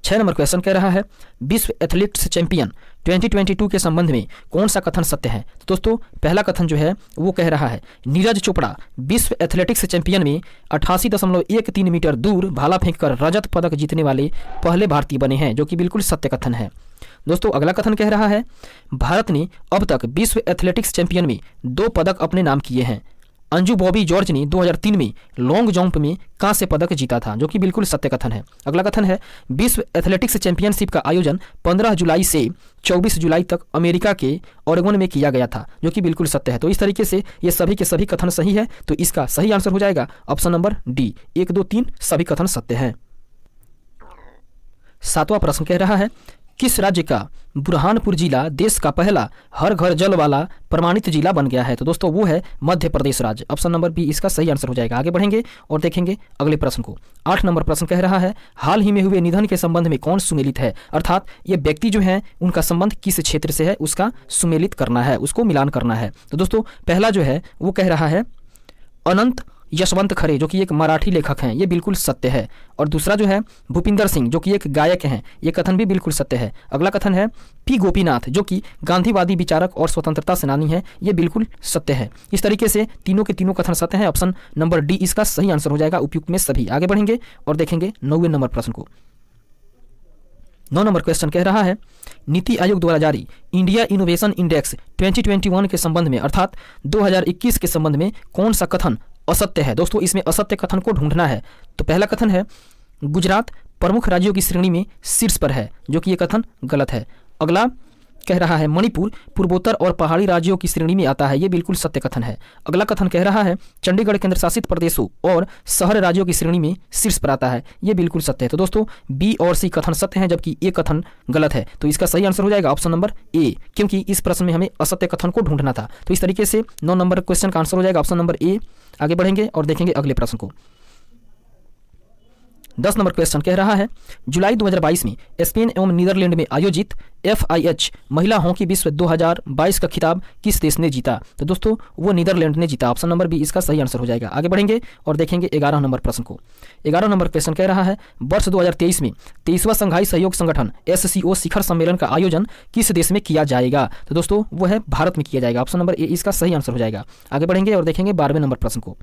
6 नंबर क्वेश्चन कह रहा है विश्व एथलेटिक्स चैंपियन 2022 के संबंध में कौन सा कथन सत्य है। तो दोस्तों पहला कथन जो है वो कह रहा है नीरज चोपड़ा विश्व एथलेटिक्स चैंपियन में 88.13 मीटर दूर भाला फेंककर रजत पदक जीतने वाले पहले भारतीय बने हैं, जो कि बिल्कुल सत्य कथन है। दोस्तों अगला कथन कह रहा है भारत ने अब तक विश्व एथलेटिक्स चैंपियन में 2 पदक अपने नाम किए हैं। अंजू बॉबी जॉर्ज ने 2003 में लॉन्ग जंप में कांस्य पदक जीता था, जो कि बिल्कुल सत्य कथन है। अगला कथन है विश्व एथलेटिक्स चैंपियनशिप का आयोजन 15 जुलाई से 24 जुलाई तक अमेरिका के ओरेगन में किया गया था, जो कि बिल्कुल सत्य है। तो इस तरीके से ये सभी के सभी कथन सही है। तो इसका सही आंसर हो जाएगा ऑप्शन नंबर डी। 1, 2, 3 सभी कथन सत्य हैं। 7वां प्रश्न कह रहा है किस राज्य का बुरहानपुर जिला देश का पहला हर घर जल वाला प्रमाणित जिला बन गया है। तो दोस्तों वो है मध्य प्रदेश राज्य। ऑप्शन नंबर बी इसका सही आंसर हो जाएगा। आगे बढ़ेंगे और देखेंगे अगले प्रश्न को। 8 नंबर प्रश्न कह रहा है हाल ही में हुए निधन के संबंध में कौन सुमेलित है। अर्थात ये व्यक्ति जो है उनका संबंध किस क्षेत्र से है उसका सुमेलित करना है, उसको मिलान करना है। तो दोस्तों पहला जो है वो कह रहा है अनंत यशवंत खरे, जो कि एक मराठी लेखक हैं। ये बिल्कुल सत्य है। और दूसरा जो है भूपिंदर सिंह, जो कि एक गायक हैं। ये कथन भी बिल्कुल सत्य है। अगला कथन है पी गोपीनाथ, जो कि गांधीवादी विचारक और स्वतंत्रता सेनानी है। ये बिल्कुल सत्य है। इस तरीके से तीनों के तीनों कथन सत्य हैं। ऑप्शन नंबर डी इसका सही आंसर हो जाएगा उपयुक्त में सभी। आगे बढ़ेंगे और देखेंगे 9वें नंबर प्रश्न को। 9 नंबर क्वेश्चन कह रहा है नीति आयोग द्वारा जारी इंडिया इनोवेशन इंडेक्स 2021 के संबंध में अर्थात 2021 के संबंध में कौन सा कथन असत्य है। दोस्तों इसमें असत्य कथन को ढूंढना है। तो पहला कथन है गुजरात प्रमुख राज्यों की श्रेणी में शीर्ष पर है, जो कि ये कथन गलत है। अगला कह रहा है मणिपुर पूर्वोत्तर और पहाड़ी राज्यों की श्रेणी में आता है। ये बिल्कुल सत्य कथन है। अगला कथन कह रहा है चंडीगढ़ केंद्र शासित प्रदेशों और शहर राज्यों की श्रेणी में शीर्ष पर आता है। ये बिल्कुल सत्य है। तो दोस्तों बी और सी कथन सत्य हैं, जबकि ए कथन गलत है। तो इसका सही आंसर हो जाएगा ऑप्शन नंबर ए, क्योंकि इस प्रश्न में हमें असत्य कथन को ढूंढना था। तो इस तरीके से 9 नंबर क्वेश्चन का आंसर हो जाएगा ऑप्शन नंबर ए। आगे बढ़ेंगे और देखेंगे अगले प्रश्न को। 10 नंबर क्वेश्चन कह रहा है जुलाई 2022 में स्पेन एवं नीदरलैंड में आयोजित FIH महिला हॉकी विश्व 2022 का खिताब किस देश ने जीता। तो दोस्तों वो नीदरलैंड ने जीता। ऑप्शन नंबर बी इसका सही आंसर हो जाएगा। आगे बढ़ेंगे और देखेंगे 11 नंबर प्रश्न को। 11 नंबर क्वेश्चन कह रहा है वर्ष 2023 में 23वां संघाई सहयोग संगठन SCO शिखर सम्मेलन का आयोजन किस देश में किया जाएगा। तो दोस्तों वो है भारत में किया जाएगा। ऑप्शन नंबर ए इसका सही आंसर हो जाएगा। आगे बढ़ेंगे और देखेंगे 12वें नंबर प्रश्न को।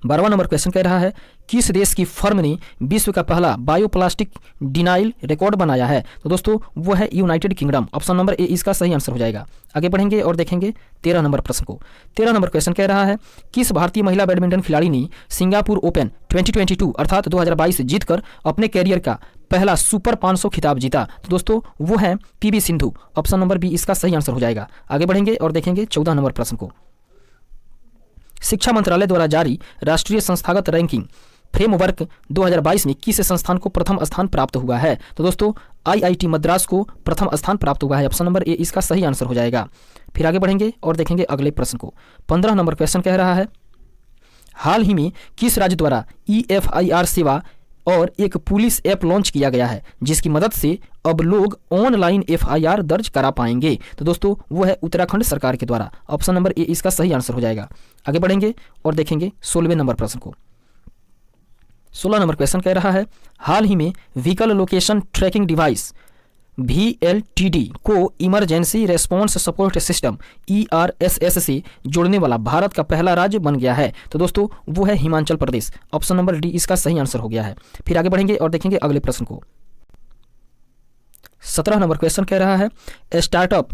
12वां नंबर क्वेश्चन कह रहा है किस देश की फर्म ने विश्व का पहला बायोप्लास्टिक डिनाइल रिकॉर्ड बनाया है। तो दोस्तों वो है United kingdom. Option number A इसका सही आंसर हो जाएगा। आगे बढ़ेंगे और देखेंगे 13 नंबर प्रश्न को। 13 नंबर क्वेश्चन कह रहा है किस भारतीय महिला बैडमिंटन खिलाड़ी ने सिंगापुर ओपन 2022 अर्थात 2022 जीतकर अपने कैरियर का पहला सुपर 500 खिताब जीता। तो दोस्तों वो है PV Sindhu. Option number B इसका सही आंसर हो जाएगा। आगे बढ़ेंगे और देखेंगे 14 नंबर प्रश्न को। शिक्षा मंत्रालय द्वारा जारी राष्ट्रीय संस्थागत रैंकिंग फ्रेमवर्क 2022 में किस संस्थान को प्रथम स्थान प्राप्त हुआ है। तो दोस्तों IIT मद्रास को प्रथम स्थान प्राप्त हुआ है। ऑप्शन नंबर ए इसका सही आंसर हो जाएगा। फिर आगे बढ़ेंगे और देखेंगे अगले प्रश्न को। 15 नंबर क्वेश्चन कह रहा है हाल ही में किस राज्य द्वारा EFIR सेवा और एक पुलिस ऐप लॉन्च किया गया है जिसकी मदद से अब लोग ऑनलाइन FIR दर्ज करा पाएंगे। तो दोस्तों वो है उत्तराखंड सरकार के द्वारा। ऑप्शन नंबर ए इसका सही आंसर हो जाएगा। आगे बढ़ेंगे और देखेंगे 16वें नंबर प्रश्न को। 16 नंबर क्वेश्चन कह रहा है हाल ही में vehicle location tracking device VLTD को emergency response support system ERSS से जोड़ने वाला भारत का पहला राज्य बन गया है। तो दोस्तों वो है Himachal Pradesh. Option number D इसका सही आंसर हो गया है। फिर आगे बढ़ेंगे और देखेंगे अगले प्रश्न को। 17 नंबर क्वेश्चन कह रहा है स्टार्टअप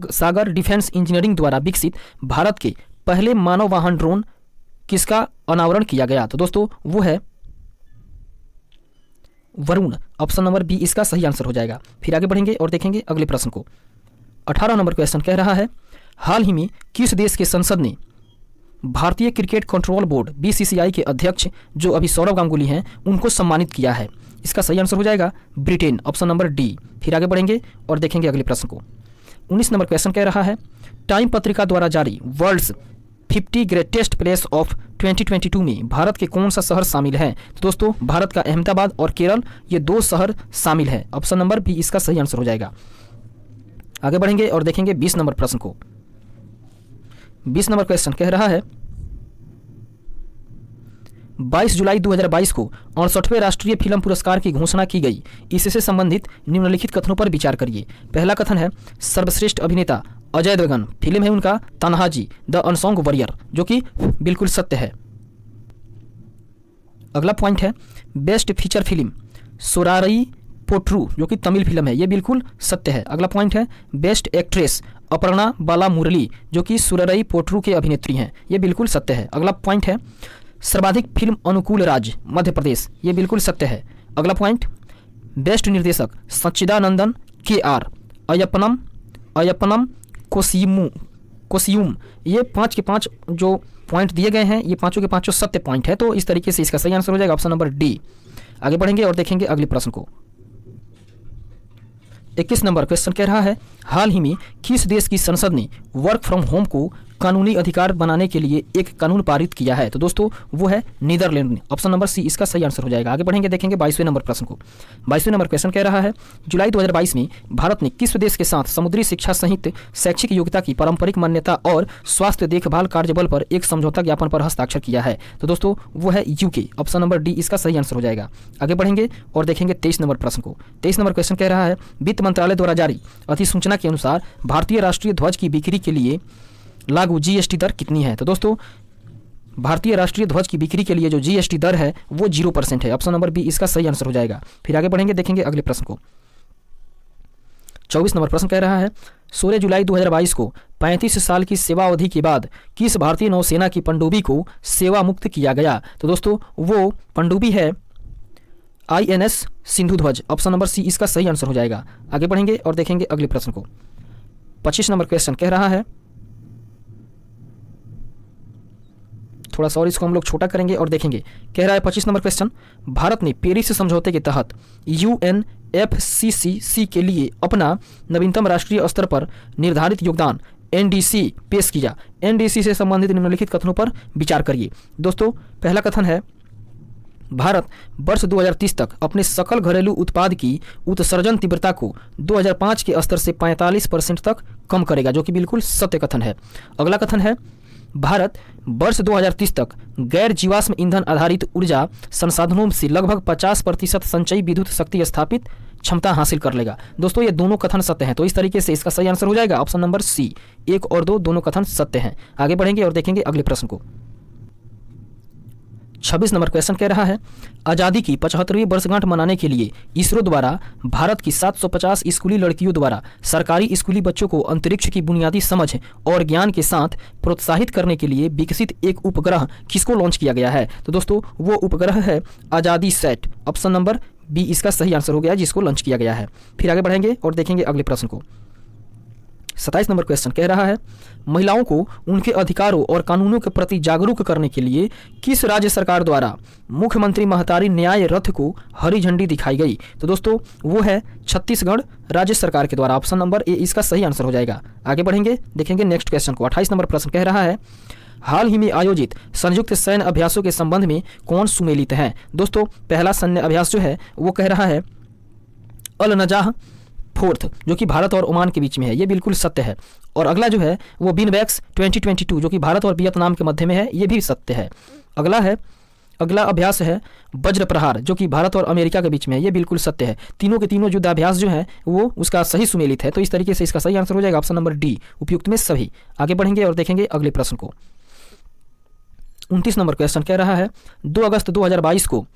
सागर डिफेंस इंजीनियरिंग द्वारा विकसित भारत के पहले मानव वाहन ड्रोन किसका अनावरण किया गया। तो दोस्तों वो है वरुण। ऑप्शन नंबर बी इसका सही आंसर हो जाएगा। फिर आगे बढ़ेंगे और देखेंगे अगले प्रश्न को। 18 नंबर क्वेश्चन कह रहा है हाल ही में किस देश के संसद ने भारतीय क्रिकेट कंट्रोल बोर्ड BCCI के अध्यक्ष जो अभी सौरव गांगुली हैं उनको सम्मानित किया है। इसका सही आंसर हो जाएगा ब्रिटेन। Option number D. फिर आगे बढ़ेंगे और देखेंगे अगले प्रश्न को। 19 नंबर क्वेश्चन कह रहा है टाइम पत्रिका द्वारा जारी वर्ल्ड्स 50 ग्रेटेस्ट प्लेस ऑफ 2022 में भारत के कौन सा शहर शामिल है। तो दोस्तों भारत का अहमदाबाद और केरल ये 2 शहर शामिल है। ऑप्शन नंबर बी इसका सही आंसर हो जाएगा। आगे बढ़ेंगे और देखेंगे 20 नंबर प्रश्न को। 20 नंबर क्वेश्चन कह रहा है 22 जुलाई 2022 को 68वें राष्ट्रीय फिल्म पुरस्कार की घोषणा की गई। इससे संबंधित निम्नलिखित कथनों पर विचार करिए। पहला कथन है सर्वश्रेष्ठ अभिनेता अजय देवगन, फिल्म है उनका तान्हाजी द अनसॉन्ग वॉरियर, जो कि बिल्कुल सत्य है। अगला पॉइंट है best feature film Soorarai Pottru, जो कि तमिल फिल्म है, ये बिल्कुल सत्य है। अगला पॉइंट है बेस्ट एक्ट्रेस अपर्णा बाला मुरली, जो कि सुररई पोट्रू के अभिनेत्री हैं, ये बिल्कुल सत्य है। अगला पॉइंट है सर्वाधिक फिल्म अनुकूल राज्य मध्य प्रदेश, ये बिल्कुल सत्य है। अगला पॉइंट बेस्ट निर्देशक सच्चिदानंदन KR अयप्पनम कोसियुम, ये 5 के 5 जो पॉइंट दिए गए हैं ये पांचों के पांचों सत्य पॉइंट है। तो इस तरीके से इसका सही आंसर हो जाएगा ऑप्शन नंबर डी। आगे बढ़ेंगे और देखेंगे अगले प्रश्न को। 21 नंबर क्वेश्चन कह रहा है हाल ही में किस देश की संसद ने वर्क फ्रॉम होम को कानूनी अधिकार बनाने के लिए एक कानून पारित किया है। तो दोस्तों वो है नीदरलैंड ने। ऑप्शन नंबर सी इसका सही आंसर हो जाएगा। आगे बढ़ेंगे देखेंगे 22वें नंबर प्रश्न को। 22वें नंबर क्वेश्चन कह रहा है जुलाई 2022 में भारत ने किस देश के साथ समुद्री शिक्षा सहित शैक्षिक योग्यता की पारंपरिक मान्यता और स्वास्थ्य देखभाल कार्यबल पर एक समझौता ज्ञापन पर हस्ताक्षर किया है। तो दोस्तों वो है UK। ऑप्शन नंबर डी इसका सही आंसर हो जाएगा। आगे बढ़ेंगे और देखेंगे 23 नंबर प्रश्न को। 23 नंबर क्वेश्चन कह रहा है वित्त मंत्रालय द्वारा जारी अधिसूचना के अनुसार भारतीय राष्ट्रीय ध्वज की बिक्री के लिए लागू GST दर कितनी है। तो दोस्तों भारतीय राष्ट्रीय ध्वज की बिक्री के लिए जो GST दर है वो 0% है। ऑप्शन नंबर बी इसका सही आंसर हो जाएगा। फिर आगे बढ़ेंगे देखेंगे अगले प्रश्न को। 24 नंबर प्रश्न कह रहा है 16 जुलाई 2022 को 35 साल की सेवा अवधि के बाद किस भारतीय नौसेना की पनडुब्बी को सेवा मुक्त किया गया। तो दोस्तों वो पनडुब्बी है INS सिंधु ध्वज। ऑप्शन नंबर सी इसका सही आंसर हो जाएगा। आगे बढ़ेंगे और देखेंगे अगले प्रश्न को। 25 नंबर क्वेश्चन कह रहा है थोड़ा सा और इसको हम लोग छोटा करेंगे और देखेंगे। कह रहा है 25 नंबर क्वेश्चन भारत ने पेरिस समझौते के तहत UNFCCC के लिए अपना नवीनतम राष्ट्रीय स्तर पर निर्धारित योगदान NDC पेश किया। NDC से संबंधित निम्नलिखित कथनों पर विचार करिए। दोस्तों पहला कथन है भारत वर्ष 2030 तक अपने सकल घरेलू उत्पाद की उत्सर्जन तीव्रता को 2005 के स्तर से 45% तक कम करेगा, जो कि बिल्कुल सत्य कथन है। अगला कथन है भारत वर्ष 2030 तक गैर जीवाश्म ईंधन आधारित ऊर्जा संसाधनों से लगभग 50% संचयी विद्युत शक्ति स्थापित क्षमता हासिल कर लेगा। दोस्तों ये दोनों कथन सत्य हैं, तो इस तरीके से इसका सही आंसर हो जाएगा ऑप्शन नंबर सी। 1 और 2 दोनों कथन सत्य हैं। आगे बढ़ेंगे और देखेंगे अगले प्रश्न को। 26 नंबर क्वेश्चन कह रहा है आज़ादी की 75वीं वर्षगांठ मनाने के लिए इसरो द्वारा भारत की 750 स्कूली लड़कियों द्वारा सरकारी स्कूली बच्चों को अंतरिक्ष की बुनियादी समझ और ज्ञान के साथ प्रोत्साहित करने के लिए विकसित एक उपग्रह किसको लॉन्च किया गया है। तो दोस्तों वो उपग्रह है आज़ादी सेट। ऑप्शन नंबर बी इसका सही आंसर हो गया जिसको लॉन्च किया गया है। फिर आगे बढ़ेंगे और देखेंगे अगले प्रश्न को। 27 नंबर क्वेश्चन कह रहा है महिलाओं को उनके अधिकारों और कानूनों के प्रति जागरूक करने के लिए किस राज्य सरकार द्वारा मुख्यमंत्री महतारी न्याय रथ को हरी झंडी दिखाई गई। तो दोस्तों वो है छत्तीसगढ़ राज्य सरकार के द्वारा। ऑप्शन नंबर ए इसका सही आंसर हो जाएगा। आगे बढ़ेंगे देखेंगे नेक्स्ट क्वेश्चन को। 28 नंबर प्रश्न कह रहा है हाल ही में आयोजित संयुक्त सैन्य अभ्यासों के संबंध में कौन सुमेलित है। दोस्तों पहला सैन्य अभ्यास जो है वो कह रहा है अल नजाह फोर्थ, जो कि भारत और ओमान के बीच में है, ये बिल्कुल सत्य है। और अगला जो है वो बिनबैक्स 2022 जो कि भारत और वियतनाम के मध्य में है, ये भी सत्य है। अगला है अगला अभ्यास है वज्र प्रहार, जो कि भारत और अमेरिका के बीच में है। ये बिल्कुल सत्य है। तीनों के तीनों युद्धाभ्यास जो है वो उसका सही सुमेलित है, तो इस तरीके से इसका सही आंसर हो जाएगा ऑप्शन नंबर डी, उपयुक्त में सभी। आगे बढ़ेंगे और देखेंगे अगले प्रश्न को। 29 नंबर क्वेश्चन कह रहा है 2 अगस्त 2022 को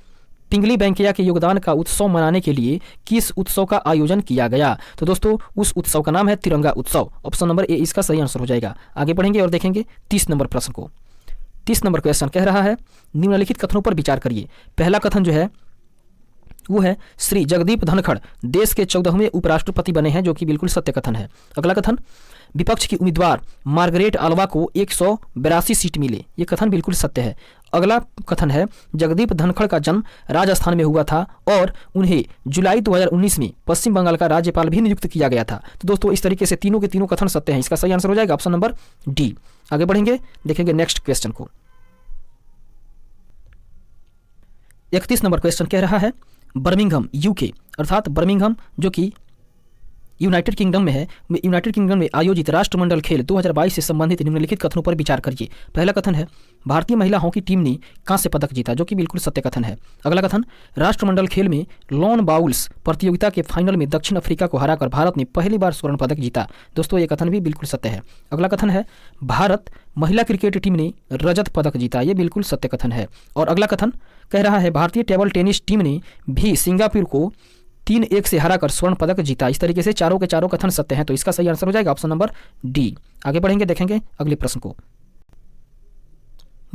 पिंगली वेंकैया के योगदान का उत्सव मनाने के लिए किस उत्सव का आयोजन किया गया? तो दोस्तों उस उत्सव का नाम है तिरंगा उत्सव। ऑप्शन नंबर ए इसका सही आंसर हो जाएगा। आगे बढ़ेंगे और देखेंगे 30 नंबर प्रश्न को। 30 नंबर क्वेश्चन कह रहा है निम्नलिखित कथनों पर विचार करिए। पहला कथन जो है वो है श्री जगदीप धनखड़ देश के 14वें उपराष्ट्रपति बने हैं, जो कि बिल्कुल सत्य कथन है। अगला कथन विपक्ष की उम्मीदवार मार्गरेट आल्वा को 182 सीट मिले, ये कथन बिल्कुल सत्य है। अगला कथन है जगदीप धनखड़ का जन्म राजस्थान में हुआ था और उन्हें जुलाई 2019 में पश्चिम बंगाल का राज्यपाल भी नियुक्त किया गया था। तो दोस्तों इस तरीके से तीनों के तीनों कथन सत्य हैं। इसका सही आंसर हो जाएगा ऑप्शन नंबर डी। आगे बढ़ेंगे, देखेंगे नेक्स्ट क्वेश्चन को। 31 नंबर क्वेश्चन कह रहा है बर्मिंघम यूके अर्थात बर्मिंघम जो कि यूनाइटेड किंगडम में है, यूनाइटेड किंगडम में आयोजित राष्ट्रमंडल खेल 2022 से संबंधित निम्नलिखित कथनों पर विचार करिए। पहला कथन है भारतीय महिला हॉकी टीम ने कांस्य पदक जीता, जो कि बिल्कुल सत्य कथन है। अगला कथन राष्ट्रमंडल खेल में लॉन बाउल्स प्रतियोगिता के फाइनल में दक्षिण अफ्रीका को हराकर भारत ने पहली बार स्वर्ण पदक जीता। दोस्तों ये कथन भी बिल्कुल सत्य है। अगला कथन है भारत महिला क्रिकेट टीम ने रजत पदक जीता, ये बिल्कुल सत्य कथन है। और अगला कथन कह रहा है भारतीय टेबल टेनिस टीम ने भी सिंगापुर को 3-1 से हराकर स्वर्ण पदक जीता। इस तरीके से चारों के चारों कथन सत्य हैं, तो इसका सही आंसर हो जाएगा ऑप्शन नंबर डी। आगे बढ़ेंगे, देखेंगे अगले प्रश्न को।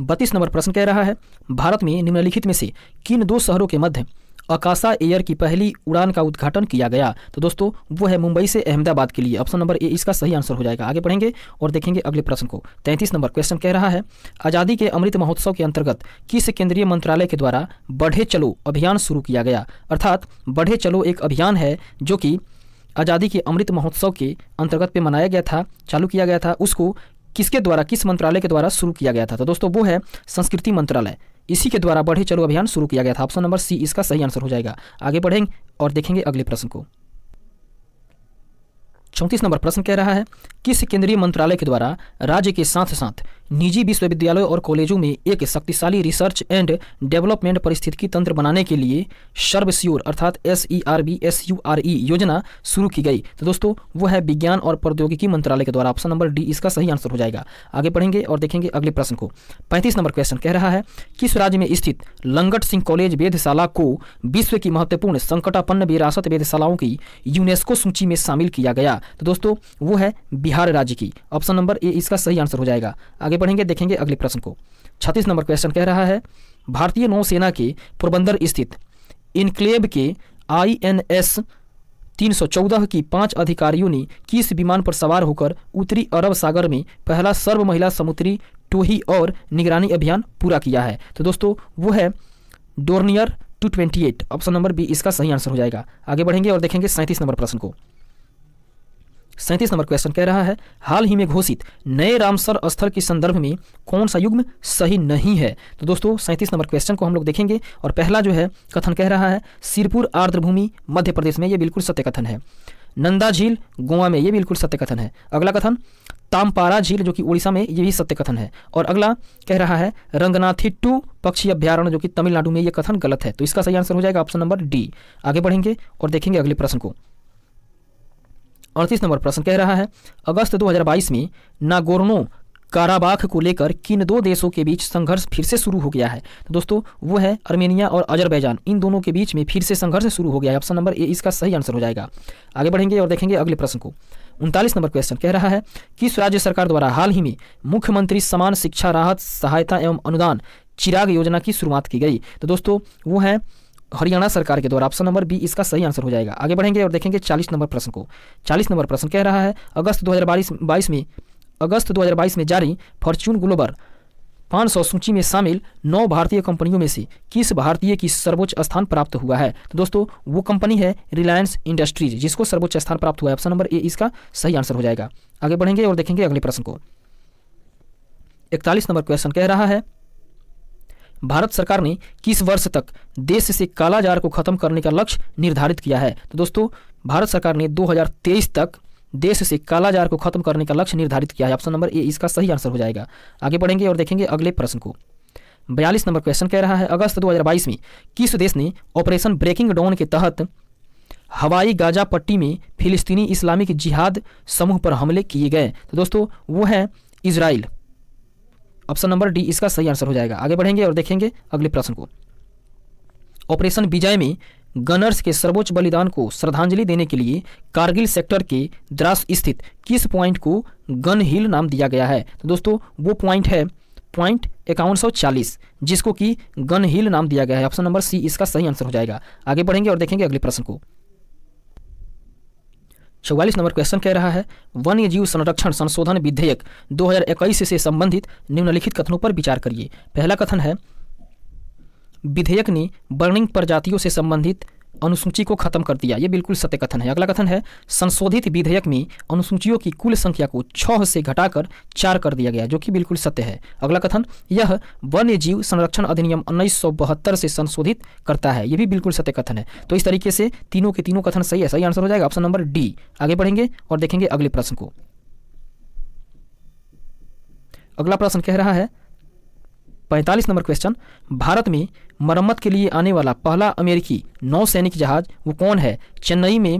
32 नंबर प्रश्न कह रहा है भारत में निम्नलिखित में से किन 2 शहरों के मध्य आकाशा एयर की पहली उड़ान का उद्घाटन किया गया? तो दोस्तों वो है मुंबई से अहमदाबाद के लिए। ऑप्शन नंबर ए इसका सही आंसर हो जाएगा। आगे बढ़ेंगे और देखेंगे अगले प्रश्न को। 33 नंबर क्वेश्चन कह रहा है आज़ादी के अमृत महोत्सव के अंतर्गत किस केंद्रीय मंत्रालय के द्वारा बढ़े चलो अभियान शुरू किया गया? अर्थात बढ़े चलो एक अभियान है जो कि आज़ादी के अमृत महोत्सव के अंतर्गत पे मनाया गया था, चालू किया गया था। उसको किसके द्वारा, किस मंत्रालय के द्वारा शुरू किया गया था? तो दोस्तों वो है संस्कृति मंत्रालय, इसी के द्वारा बढ़े चलो अभियान शुरू किया गया था। ऑप्शन नंबर सी इसका सही आंसर हो जाएगा। आगे बढ़ेंगे और देखेंगे अगले प्रश्न को। 34 नंबर प्रश्न कह रहा है किस केंद्रीय मंत्रालय के द्वारा राज्य के साथ साथ निजी विश्वविद्यालयों और कॉलेजों में एक शक्तिशाली रिसर्च एंड डेवलपमेंट परिस्थितिकी तंत्र बनाने के लिए सर्वश्योर अर्थात SERVSURE योजना शुरू की गई? तो दोस्तों वो है विज्ञान और प्रौद्योगिकी मंत्रालय के द्वारा। ऑप्शन नंबर डी इसका सही आंसर हो जाएगा। आगे बढ़ेंगे और देखेंगे अगले प्रश्न को। 35 नंबर क्वेश्चन कह रहा है किस राज्य में स्थित लंगट सिंह कॉलेज वेधशाला को विश्व की महत्वपूर्ण संकटापन्न विरासत वेधशालाओं की यूनेस्को सूची में शामिल किया गया? तो दोस्तों वो है बिहार राज्य की। ऑप्शन नंबर ए इसका सही आंसर हो जाएगा। आगे बढ़ेंगे, देखेंगे अगले प्रश्न को। 36 नंबर क्वेश्चन कह रहा है भारतीय नौसेना के पोरबंदर स्थित इनक्लेव के INS 314 की 5 अधिकारियों ने किस विमान पर सवार होकर उत्तरी अरब सागर में पहला सर्व महिला समुद्री टोही और निगरानी अभियान पूरा किया है? तो दोस्तों वो है डोर्नियर 228। ऑप्शन नंबर बी इसका सही आंसर हो जाएगा। आगे बढ़ेंगे और देखेंगे 37 नंबर प्रश्न को। 37 नंबर क्वेश्चन कह रहा है हाल ही में घोषित नए रामसर स्थल के संदर्भ में कौन सा युग्म सही नहीं है? तो दोस्तों 37 नंबर क्वेश्चन को हम लोग देखेंगे और पहला जो है कथन कह रहा है सिरपुर आर्द्रभूमि मध्य प्रदेश में, ये बिल्कुल सत्य कथन है। नंदा झील गोवा में, ये बिल्कुल सत्य कथन है। अगला कथन तामपारा झील जो कि उड़ीसा में, ये भी सत्य कथन है। और अगला कह रहा है रंगनाथिट्टू पक्षी अभ्यारण्य जो कि तमिलनाडु में, ये कथन गलत है। तो इसका सही आंसर हो जाएगा ऑप्शन नंबर डी। आगे बढ़ेंगे और देखेंगे अगले प्रश्न को। 38 नंबर प्रश्न कह रहा है अगस्त 2022 में नागोर्नो काराबाख को लेकर किन 2 देशों के बीच संघर्ष फिर से शुरू हो गया है? तो दोस्तों वो है अर्मेनिया और अजरबैजान, इन दोनों के बीच में फिर से संघर्ष शुरू हो गया है। ऑप्शन नंबर ए इसका सही आंसर हो जाएगा। आगे बढ़ेंगे और देखेंगे अगले प्रश्न को। 39 नंबर क्वेश्चन कह रहा है किस राज्य सरकार द्वारा हाल ही में मुख्यमंत्री समान शिक्षा राहत सहायता एवं अनुदान चिराग योजना की शुरुआत की गई? तो दोस्तों वो है हरियाणा सरकार के द्वारा। ऑप्शन नंबर बी इसका सही आंसर हो जाएगा। आगे बढ़ेंगे और देखेंगे 40 नंबर प्रश्न को। 40 नंबर प्रश्न कह रहा है अगस्त 2022 में जारी फॉर्च्यून ग्लोबल 500 सूची में शामिल 9 भारतीय कंपनियों में से किस भारतीय की सर्वोच्च स्थान प्राप्त हुआ है? तो दोस्तों वो कंपनी है रिलायंस इंडस्ट्रीज, जिसको सर्वोच्च स्थान प्राप्त हुआ है। ऑप्शन नंबर ए इसका सही आंसर हो जाएगा। आगे बढ़ेंगे और देखेंगे अगले प्रश्न को। 41 नंबर क्वेश्चन कह रहा है भारत सरकार ने किस वर्ष तक देश से कालाजार को खत्म करने का लक्ष्य निर्धारित किया है? तो दोस्तों भारत सरकार ने 2023 तक देश से कालाजार को खत्म करने का लक्ष्य निर्धारित किया है। ऑप्शन नंबर ए इसका सही आंसर हो जाएगा। आगे बढ़ेंगे और देखेंगे अगले प्रश्न को। 42 नंबर क्वेश्चन कह रहा है अगस्त 2022 में किस देश ने ऑपरेशन ब्रेकिंग डाउन के तहत हवाई गाजा पट्टी में फिलिस्तीनी इस्लामिक जिहाद समूह पर हमले किए गए? तो दोस्तों वो है इजराइल। ऑप्शन नंबर डी इसका सही आंसर हो जाएगा। आगे बढ़ेंगे और देखेंगे अगले प्रश्न को। ऑपरेशन विजय में गनर्स के सर्वोच्च बलिदान को श्रद्धांजलि देने के लिए कारगिल सेक्टर के द्रास स्थित किस पॉइंट को गन हिल नाम दिया गया है? तो दोस्तों वो पॉइंट है पॉइंट 5140, जिसको कि गन हिल नाम दिया गया है। ऑप्शन नंबर सी इसका सही आंसर हो जाएगा। आगे बढ़ेंगे और देखेंगे अगले प्रश्न को। 44 नंबर क्वेश्चन कह रहा है वन्य जीव संरक्षण संशोधन विधेयक 2021 से संबंधित निम्नलिखित कथनों पर विचार करिए। पहला कथन है विधेयक ने बर्निंग प्रजातियों से संबंधित अनुसूची को खत्म कर दिया। यह बिल्कुल सत्य कथन है। अगला कथन है संशोधित विधेयक में अनुसूचियों की कुल संख्या को 6 से घटाकर 4 कर दिया गया, जो कि बिल्कुल सत्य है। अगला कथन यह वन्य जीव संरक्षण अधिनियम 1972 से संशोधित करता है। यह भी बिल्कुल सत्य कथन है। तो इस तरीके से तीनों के तीनों कथन सही है। सही आंसर हो जाएगा ऑप्शन नंबर डी। आगे बढ़ेंगे और देखेंगे अगले प्रश्न को। अगला प्रश्न कह रहा है 45 नंबर क्वेश्चन भारत में मरम्मत के लिए आने वाला पहला अमेरिकी नौसैनिक जहाज वो कौन है? चेन्नई में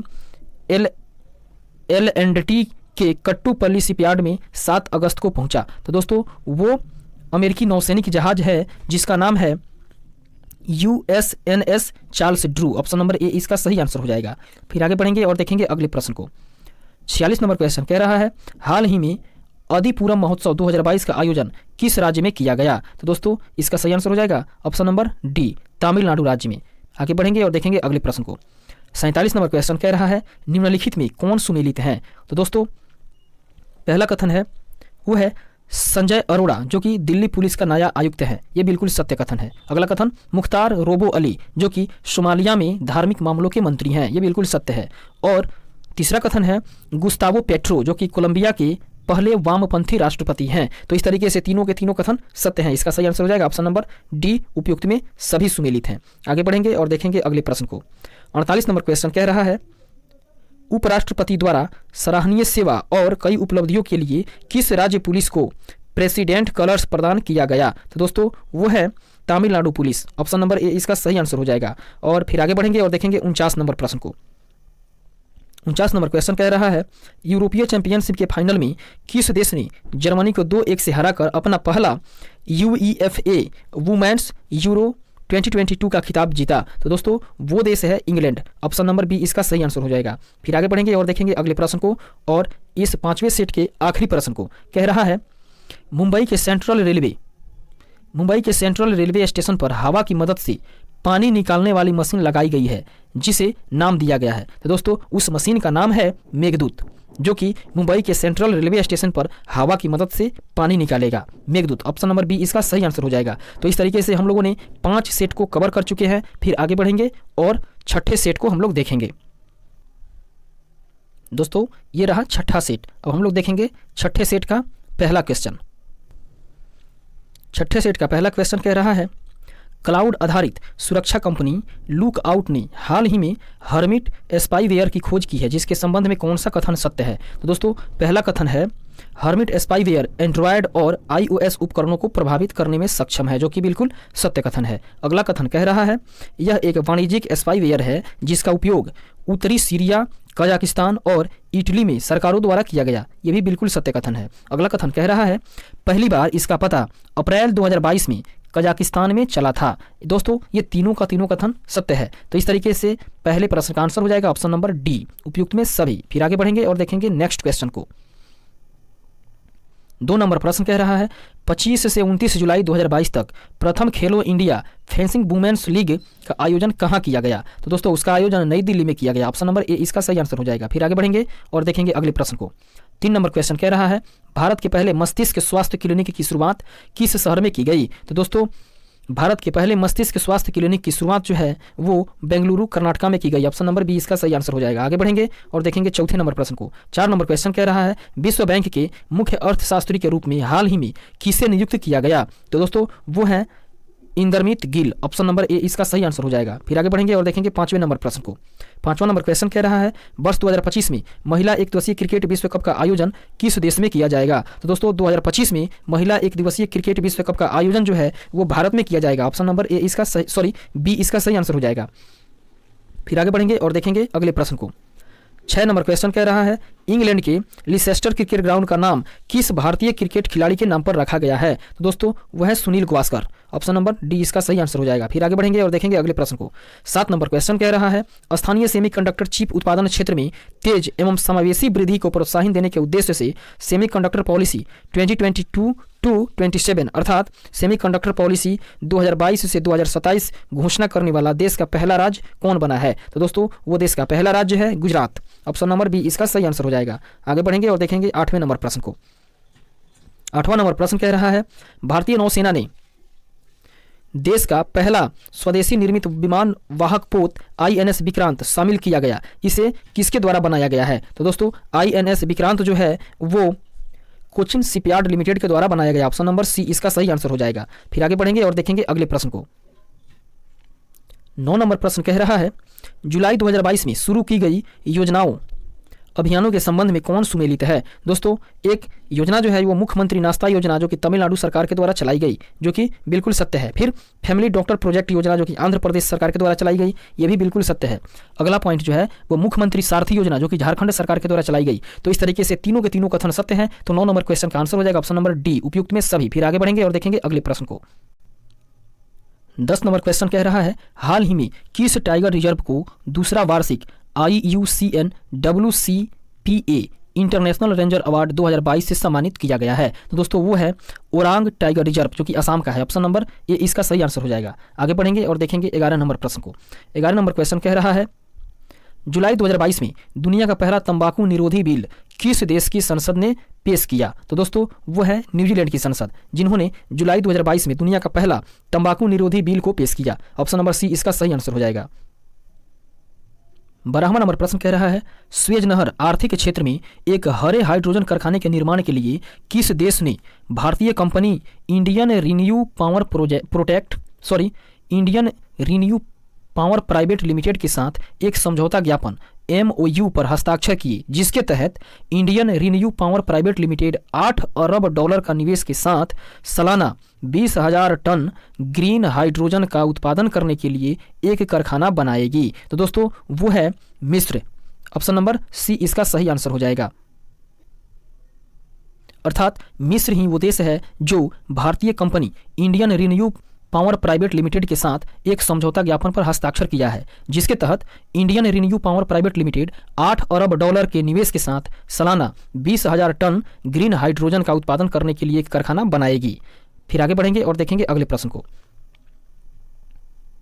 L&T के कट्टुपल्ली शिपयार्ड में 7 अगस्त को पहुंचा। तो दोस्तों वो अमेरिकी नौसैनिक जहाज है जिसका नाम है USNS Charles Drew. Option number A इसका सही आंसर हो जाएगा। फिर आगे बढ़ेंगे और देखेंगे अगले प्रश्न को। 46 नंबर क्वेश्चन कह रहा है हाल ही में आदिपुरम महोत्सव 2022 का आयोजन किस राज्य में किया गया? तो दोस्तों इसका सही आंसर हो जाएगा ऑप्शन नंबर डी तमिलनाडु राज्य में। आगे बढ़ेंगे और देखेंगे अगले प्रश्न को। 47 नंबर क्वेश्चन कह रहा है निम्नलिखित में कौन सुमेलित हैं? तो दोस्तों पहला कथन है वो है संजय अरोड़ा जो कि दिल्ली पुलिस का नया आयुक्त है। ये बिल्कुल सत्य कथन है। अगला कथन मुख्तार रोबो अली जो कि सोमालिया में धार्मिक मामलों के मंत्री हैं। ये बिल्कुल सत्य है। और तीसरा कथन है गुस्तावो पेट्रो जो कि कोलंबिया के पहले वामपंथी राष्ट्रपति हैं। तो इस तरीके से तीनों के तीनों कथन सत्य हैं। इसका सही आंसर हो जाएगा ऑप्शन नंबर डी उपयुक्त में सभी सुमेलित हैं। आगे बढ़ेंगे और देखेंगे अगले प्रश्न को। 48 नंबर क्वेश्चन कह रहा है उपराष्ट्रपति द्वारा सराहनीय सेवा और कई उपलब्धियों के लिए किस राज्य पुलिस को प्रेसिडेंट कलर्स प्रदान किया गया? तो दोस्तों वो है Tamil Nadu police. Option number A इसका सही आंसर हो जाएगा। और फिर आगे बढ़ेंगे और देखेंगे 49 नंबर प्रश्न को। 49 नंबर क्वेश्चन कह रहा है यूरोपीय चैंपियनशिप के फाइनल में किस देश ने जर्मनी को 2-1 से हराकर अपना पहला UEFA वुमेन्स यूरो 2022 का खिताब जीता? तो दोस्तों वो देश है इंग्लैंड। ऑप्शन नंबर बी इसका सही आंसर हो जाएगा। फिर आगे बढ़ेंगे और देखेंगे अगले प्रश्न को। और इस 5वें सेट के आखिरी प्रश्न को कह रहा है मुंबई के सेंट्रल रेलवे स्टेशन पर हवा की मदद से पानी निकालने वाली मशीन लगाई गई है जिसे नाम दिया गया है। तो दोस्तों उस मशीन का नाम है मेघदूत जो कि मुंबई के सेंट्रल रेलवे स्टेशन पर हवा की मदद से पानी निकालेगा। मेघदूत ऑप्शन नंबर बी इसका सही आंसर हो जाएगा। तो इस तरीके से हम लोगों ने 5 सेट को कवर कर चुके हैं। फिर आगे बढ़ेंगे और 6ठे सेट को हम लोग देखेंगे। दोस्तों ये रहा 6ठा सेट। अब हम लोग देखेंगे 6ठे सेट का पहला क्वेश्चन। 6ठे सेट का पहला क्वेश्चन कह रहा है क्लाउड आधारित सुरक्षा कंपनी लुक आउट ने हाल ही में हर्मिट स्पाईवेयर की खोज की है जिसके संबंध में कौन सा कथन सत्य है? तो दोस्तों पहला कथन है हर्मिट स्पाईवेयर एंड्रॉयड और iOS उपकरणों को प्रभावित करने में सक्षम है, जो कि बिल्कुल सत्य कथन है। अगला कथन कह रहा है यह एक वाणिज्यिक स्पाईवेयर है जिसका उपयोग उत्तरी सीरिया, कजाकिस्तान और इटली में सरकारों द्वारा किया गया। यह भी बिल्कुल सत्य कथन है। अगला कथन कह रहा है पहली बार इसका पता अप्रैल 2022 में कजाकिस्तान में चला था। दोस्तों ये तीनों का तीनों कथन सत्य है। तो इस तरीके से पहले प्रश्न का आंसर हो जाएगा ऑप्शन नंबर डी उपयुक्त में सभी। फिर आगे बढ़ेंगे और देखेंगे नेक्स्ट क्वेश्चन को। 2 नंबर प्रश्न कह रहा है 25 से 29 जुलाई 2022 तक प्रथम खेलो इंडिया फेंसिंग वुमेन्स लीग का आयोजन कहाँ किया गया? तो दोस्तों उसका आयोजन नई दिल्ली में किया गया। ऑप्शन नंबर ए इसका सही आंसर हो जाएगा। फिर आगे बढ़ेंगे और देखेंगे अगले प्रश्न को। 3 नंबर क्वेश्चन कह रहा है भारत के पहले मस्तिष्क स्वास्थ्य क्लिनिक की शुरुआत किस शहर में की गई? तो दोस्तों भारत के पहले मस्तिष्क स्वास्थ्य क्लिनिक की शुरुआत जो है वो बेंगलुरु कर्नाटका में की गई। ऑप्शन नंबर बी इसका सही आंसर हो जाएगा। आगे बढ़ेंगे और देखेंगे चौथे नंबर प्रश्न को। 4 नंबर क्वेश्चन कह रहा है विश्व बैंक के मुख्य अर्थशास्त्री के रूप में हाल ही में किसे नियुक्त किया गया? तो दोस्तों वो है Indermit Gill, option number A इसका सही आंसर हो जाएगा। फिर आगे बढ़ेंगे और देखेंगे 5वें नंबर प्रश्न को। 5वां नंबर क्वेश्चन कह रहा है वर्ष 2025 में महिला एक दिवसीय क्रिकेट विश्व कप का आयोजन किस देश में किया जाएगा? तो दोस्तों 2025 में महिला एक दिवसीय क्रिकेट विश्व कप का आयोजन जो है वो भारत में किया जाएगा। ऑप्शन नंबर ए इसका बी इसका सही आंसर हो जाएगा। फिर आगे बढ़ेंगे और देखेंगे अगले प्रश्न को। 6 नंबर क्वेश्चन कह रहा है इंग्लैंड के लिसेस्टर क्रिकेट ग्राउंड का नाम किस भारतीय क्रिकेट खिलाड़ी के नाम पर रखा गया है? तो दोस्तों वह है Sunil Gavaskar, option number D इसका सही आंसर हो जाएगा। फिर आगे बढ़ेंगे और देखेंगे अगले प्रश्न को। 7 नंबर क्वेश्चन कह रहा है स्थानीय सेमीकंडक्टर चिप उत्पादन क्षेत्र में तेज एवं समावेशी वृद्धि को प्रोत्साहन देने के उद्देश्य से सेमीकंडक्टर पॉलिसी 2022-27 अर्थात सेमीकंडक्टर पॉलिसी 2022 से 2027 घोषणा करने वाला देश का पहला राज्य कौन बना है? तो दोस्तों वो देश का पहला राज्य है गुजरात, ऑप्शन नंबर बी इसका सही आंसर हो जाएगा। आगे बढ़ेंगे और देखेंगे 8वें नंबर प्रश्न को। 8वां नंबर प्रश्न कह रहा है भारतीय नौसेना ने देश का पहला स्वदेशी निर्मित विमान वाहक पोत INS विक्रांत शामिल किया गया, इसे किसके द्वारा बनाया गया है? तो दोस्तों INS विक्रांत जो है वो कोचिन शिपयार्ड लिमिटेड के द्वारा बनाया गया, ऑप्शन नंबर सी इसका सही आंसर हो जाएगा। फिर आगे बढ़ेंगे और देखेंगे अगले प्रश्न को। 9 नंबर प्रश्न कह रहा है जुलाई 2022 में शुरू की गई योजनाओं अभियानों के संबंध में कौन सुमेलित है? दोस्तों एक योजना जो है वो मुख्यमंत्री नाश्ता योजना जो कि तमिलनाडु सरकार के द्वारा चलाई गई, जो कि बिल्कुल सत्य है। फिर फैमिली डॉक्टर प्रोजेक्ट योजना जो कि आंध्र प्रदेश सरकार के द्वारा चलाई गई, ये भी बिल्कुल सत्य है। अगला पॉइंट जो है वो मुख्यमंत्री सारथी योजना जो कि झारखंड सरकार के द्वारा चलाई गई। तो इस तरीके से तीनों के तीनों कथन सत्य हैं। तो 9 नंबर क्वेश्चन का आंसर हो जाएगा ऑप्शन नंबर डी उपयुक्त में सभी। फिर आगे बढ़ेंगे और देखेंगे अगले प्रश्न को। 10 नंबर क्वेश्चन कह रहा है हाल ही में किस टाइगर रिजर्व को दूसरा वार्षिक IUCN WCPA international ranger award 2022 से सम्मानित किया गया है? तो दोस्तों वो है ओरांग टाइगर रिजर्व जो कि असम का है, ऑप्शन नंबर ए इसका सही आंसर हो जाएगा। आगे बढ़ेंगे और देखेंगे 11 नंबर प्रश्न को। 11 नंबर क्वेश्चन कह रहा है जुलाई 2022 में दुनिया का पहला तंबाकू निरोधी बिल किस देश की संसद ने पेश किया? तो दोस्तों वो है न्यूजीलैंड की संसद, जिन्होंने जुलाई 2022 में दुनिया का पहला तंबाकू निरोधी बिल को पेश किया, ऑप्शन नंबर सी इसका सही आंसर हो जाएगा। 12वां नंबर प्रश्न कह रहा है स्वेज नहर आर्थिक क्षेत्र में एक हरे हाइड्रोजन कारखाने के निर्माण के लिए किस देश ने भारतीय company Indian renew power private limited के साथ एक समझौता ज्ञापन MOU पर हस्ताक्षर किए, जिसके तहत Indian renew power private limited $8 अरब का निवेश के साथ सालाना 20,000 टन ग्रीन हाइड्रोजन का उत्पादन करने के लिए एक कारखाना बनाएगी? तो दोस्तों वो है मिस्र, ऑप्शन नंबर सी इसका सही आंसर हो जाएगा। अर्थात मिस्र ही वो देश है जो भारतीय company Indian renew power private limited के साथ एक समझौता ज्ञापन पर हस्ताक्षर किया है, जिसके तहत Indian renew power private limited $8 अरब के निवेश के साथ सालाना 20,000 टन ग्रीन हाइड्रोजन का उत्पादन करने के लिए एक कारखाना बनाएगी। फिर आगे बढ़ेंगे और देखेंगे अगले प्रश्न को।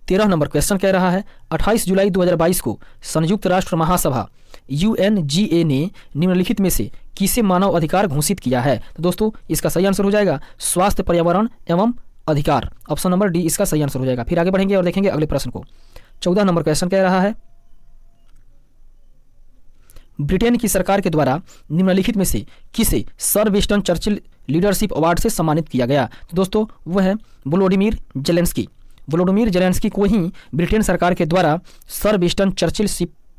13 नंबर क्वेश्चन कह रहा है 28 जुलाई 2022 को संयुक्त राष्ट्र महासभा UNGA ने निम्नलिखित में से किसे मानव अधिकार घोषित किया है? तो दोस्तों इसका सही आंसर हो जाएगा स्वास्थ्य पर्यावरण एवं अधिकार, ऑप्शन नंबर डी इसका सही आंसर हो जाएगा। फिर आगे बढ़ेंगे और देखेंगे अगले प्रश्न को। 14 नंबर क्वेश्चन कह रहा है ब्रिटेन की सरकार के द्वारा निम्नलिखित में से किसे sir Winston Churchill leadership award से सम्मानित किया गया? तो दोस्तों वह है वोलोडिमीर जेलेंस्की को ही ब्रिटेन सरकार के द्वारा sir Winston Churchill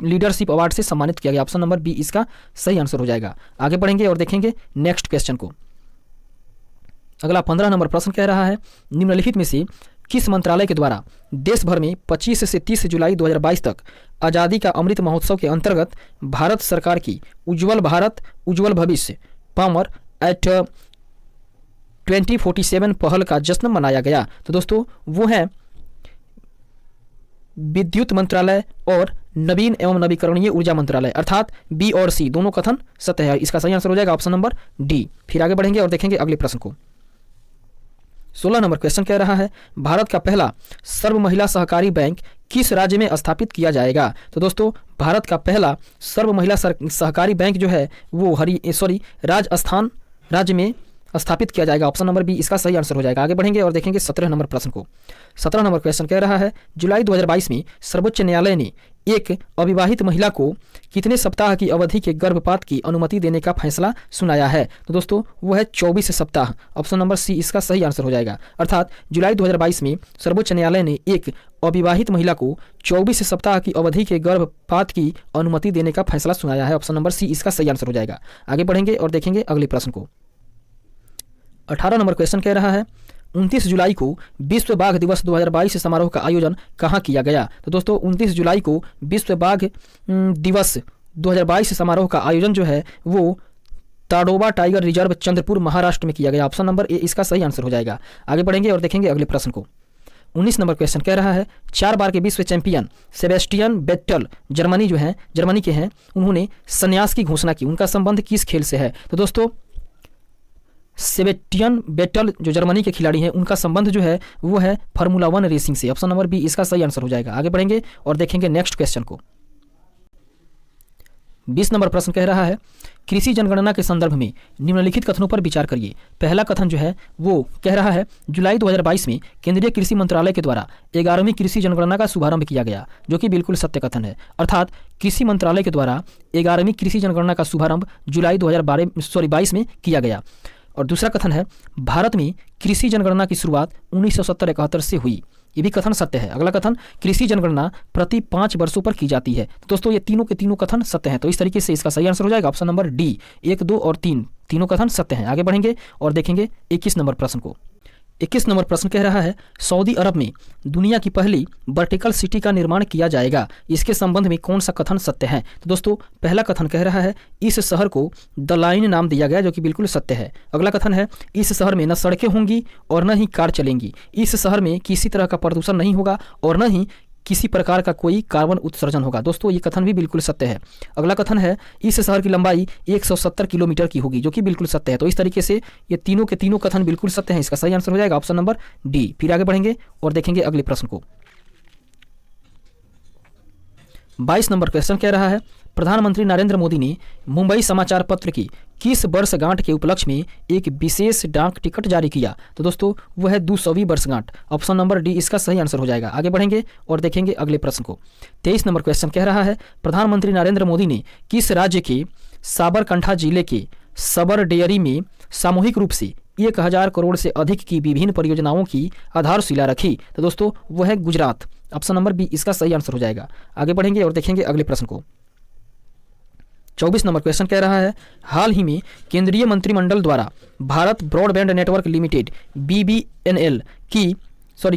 leadership award से सम्मानित किया गया, ऑप्शन नंबर बी इसका सही आंसर हो जाएगा। आगे बढ़ेंगे और देखेंगे नेक्स्ट क्वेश्चन को। अगला 15 नंबर प्रश्न कह रहा है निम्नलिखित में से किस मंत्रालय के द्वारा देश भर में 25 से 30 जुलाई 2022 तक आज़ादी का अमृत महोत्सव के अंतर्गत भारत सरकार की उज्ज्वल भारत उज्ज्वल भविष्य पावर एट 2047 पहल का जश्न मनाया गया? तो दोस्तों वो है विद्युत मंत्रालय और नवीन एवं नवीकरणीय ऊर्जा मंत्रालय, अर्थात बी और सी दोनों कथन सत्य है, इसका सही आंसर हो जाएगा ऑप्शन नंबर डी। फिर आगे बढ़ेंगे और देखेंगे अगले प्रश्न को। 16 नंबर क्वेश्चन कह रहा है भारत का पहला सर्व महिला सहकारी बैंक किस राज्य में स्थापित किया जाएगा? तो दोस्तों भारत का पहला सर्व महिला सहकारी बैंक जो है वो राजस्थान राज्य में स्थापित किया जाएगा? ऑप्शन नंबर बी इसका सही आंसर हो जाएगा। आगे बढ़ेंगे और देखेंगे 17 नंबर प्रश्न को। 17 नंबर क्वेश्चन कह रहा है जुलाई 2022 में सर्वोच्च न्यायालय ने एक अविवाहित महिला को कितने सप्ताह की अवधि के गर्भपात की अनुमति देने का फैसला सुनाया है? तो दोस्तों वो है 24 सप्ताह। ऑप्शन नंबर सी इसका सही आंसर हो जाएगा। अर्थात जुलाई 2022 में सर्वोच्च न्यायालय ने एक अविवाहित महिला को 24 सप्ताह की अवधि के गर्भपात की अनुमति देने का फैसला सुनाया है। ऑप्शन नंबर सी इसका सही आंसर हो जाएगा। आगे बढ़ेंगे और देखेंगे अगले प्रश्न को। 18 नंबर क्वेश्चन कह रहा है 29 जुलाई को विश्व बाघ दिवस 2022 समारोह का आयोजन कहाँ किया गया? तो दोस्तों 29 जुलाई को विश्व बाघ दिवस 2022 समारोह का आयोजन जो है वो ताडोबा टाइगर रिजर्व चंद्रपुर महाराष्ट्र में किया गया। ऑप्शन नंबर ए इसका सही आंसर हो जाएगा। आगे बढ़ेंगे और देखेंगे अगले प्रश्न को। 19 नंबर क्वेश्चन कह रहा है 4 बार के विश्व चैंपियन सेबेस्टियन वेट्टल जर्मनी के हैं, उन्होंने संन्यास की घोषणा की। उनका संबंध किस खेल से है? तो दोस्तों सेबेस्टियन वेट्टल जो जर्मनी के खिलाड़ी हैं उनका संबंध जो है वो है फार्मूला 1 रेसिंग से। ऑप्शन नंबर बी इसका सही आंसर हो जाएगा। आगे बढ़ेंगे और देखेंगे नेक्स्ट क्वेश्चन को। 20 नंबर प्रश्न कह रहा है कृषि जनगणना के संदर्भ में निम्नलिखित कथनों पर विचार करिए। पहला कथन जो है वो कह रहा है जुलाई 2022 में केंद्रीय कृषि मंत्रालय के द्वारा 11वीं कृषि जनगणना का शुभारंभ किया गया, जो कि बिल्कुल सत्य कथन है। अर्थात कृषि मंत्रालय के द्वारा 11वीं कृषि जनगणना का शुभारंभ जुलाई 2022 में किया गया। और दूसरा कथन है भारत में कृषि जनगणना की शुरुआत 1970-71 से हुई। ये भी कथन सत्य है। अगला कथन कृषि जनगणना प्रति 5 वर्षों पर की जाती है। तो दोस्तों ये तीनों के तीनों कथन सत्य हैं। तो इस तरीके से इसका सही आंसर हो जाएगा ऑप्शन नंबर डी। 1, 2 और 3 तीनों कथन सत्य हैं। आगे बढ़ेंगे और देखेंगे 21 नंबर प्रश्न को। 21 नंबर प्रश्न कह रहा है सऊदी अरब में दुनिया की पहली वर्टिकल सिटी का निर्माण किया जाएगा, इसके संबंध में कौन सा कथन सत्य है? तो दोस्तों पहला कथन कह रहा है इस शहर को द लाइन नाम दिया गया, जो कि बिल्कुल सत्य है। अगला कथन है इस शहर में न सड़कें होंगी और न ही कार चलेंगी। इस शहर में किसी तरह का प्रदूषण नहीं होगा और न ही किसी प्रकार का कोई कार्बन उत्सर्जन होगा। दोस्तों ये कथन भी बिल्कुल सत्य है। अगला कथन है इस शहर की लंबाई 170 किलोमीटर की होगी, जो कि बिल्कुल सत्य है। तो इस तरीके से ये तीनों के तीनों कथन बिल्कुल सत्य हैं। इसका सही आंसर हो जाएगा ऑप्शन नंबर डी। फिर आगे बढ़ेंगे और देखेंगे अगले प्रश्न को। 22 नंबर क्वेश्चन कह रहा है प्रधानमंत्री नरेंद्र मोदी ने मुंबई समाचार पत्र की किस वर्षगांठ के उपलक्ष्य में एक विशेष डाक टिकट जारी किया? तो दोस्तों वह है 200वीं वर्षगांठ। ऑप्शन नंबर डी इसका सही आंसर हो जाएगा। आगे बढ़ेंगे और देखेंगे अगले प्रश्न को। 23 नंबर क्वेश्चन कह रहा है प्रधानमंत्री नरेंद्र मोदी ने किस राज्य के साबरकंठा जिले के सबर डेयरी में सामूहिक रूप से 1000 करोड़ से अधिक की विभिन्न परियोजनाओं की आधारशिला रखी? तो दोस्तों वह है गुजरात। ऑप्शन नंबर बी इसका सही आंसर हो जाएगा। आगे बढ़ेंगे और देखेंगे अगले प्रश्न को। 24 नंबर क्वेश्चन कह रहा है हाल ही में केंद्रीय मंत्रिमंडल द्वारा Bharat broadband network limited BBNL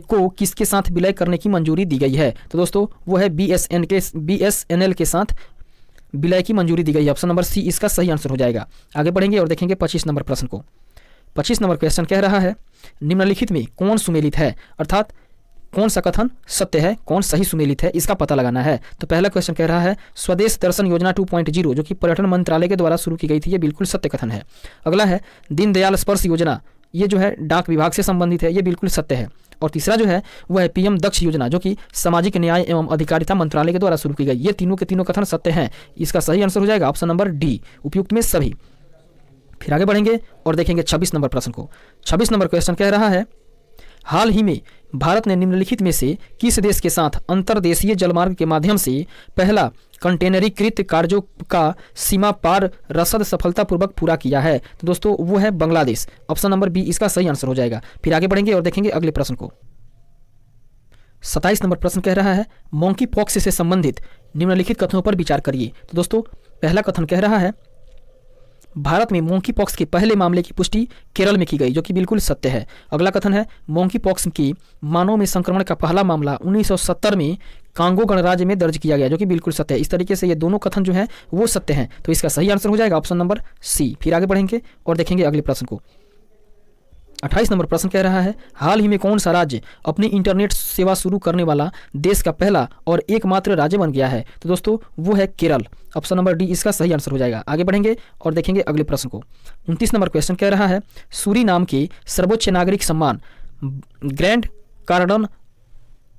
को किसके साथ विलय करने की मंजूरी दी गई है? तो दोस्तों वो है BSNL के साथ विलय की मंजूरी दी गई है। ऑप्शन नंबर सी इसका सही आंसर हो जाएगा। आगे बढ़ेंगे और देखेंगे 25 नंबर प्रश्न को। 25 नंबर क्वेश्चन कह रहा है निम्नलिखित में कौन सुमेलित है? अर्थात कौन सा कथन सत्य है, कौन सही सुमेलित है, इसका पता लगाना है। तो पहला क्वेश्चन कह रहा है स्वदेश दर्शन योजना 2.0 जो कि पर्यटन मंत्रालय के द्वारा शुरू की गई थी, ये बिल्कुल सत्य कथन है। अगला है दीनदयाल स्पर्श योजना, ये जो है डाक विभाग से संबंधित है, ये बिल्कुल सत्य है। और तीसरा जो है वह है PM दक्ष योजना जो कि सामाजिक न्याय एवं अधिकारिता मंत्रालय के द्वारा शुरू की गई। ये तीनों के तीनों कथन सत्य हैं। इसका सही आंसर हो जाएगा ऑप्शन नंबर डी, उपयुक्त में सभी। फिर आगे बढ़ेंगे और देखेंगे 26 नंबर प्रश्न को। 26 नंबर क्वेश्चन कह रहा है हाल ही में भारत ने निम्नलिखित में से किस देश के साथ अंतर्देशीय जलमार्ग के माध्यम से पहला कंटेनरीकृत कार्यों का सीमा पार रसद सफलतापूर्वक पूरा किया है? तो दोस्तों वो है बांग्लादेश। ऑप्शन नंबर बी इसका सही आंसर हो जाएगा। फिर आगे बढ़ेंगे और देखेंगे अगले प्रश्न को। 27 नंबर प्रश्न कह रहा है मोंकी पॉक्स से संबंधित निम्नलिखित कथनों पर विचार करिए। तो दोस्तों पहला कथन कह रहा है भारत में मोंकी पॉक्स के पहले मामले की पुष्टि केरल में की गई, जो कि बिल्कुल सत्य है। अगला कथन है मोंकी पॉक्स की मानव में संक्रमण का पहला मामला 1970 में कांगो गणराज्य में दर्ज किया गया, जो कि बिल्कुल सत्य है। इस तरीके से ये दोनों कथन जो है वो सत्य हैं। तो इसका सही आंसर हो जाएगा ऑप्शन नंबर सी। फिर आगे बढ़ेंगे और देखेंगे अगले प्रश्न को। 28 नंबर प्रश्न कह रहा है हाल ही में कौन सा राज्य अपनी इंटरनेट सेवा शुरू करने वाला देश का पहला और एकमात्र राज्य बन गया है? तो दोस्तों वो है केरल। ऑप्शन नंबर डी इसका सही आंसर हो जाएगा। आगे बढ़ेंगे और देखेंगे अगले प्रश्न को। 29 नंबर क्वेश्चन कह रहा है सूरीनाम के सर्वोच्च नागरिक सम्मान ग्रैंड कार्डन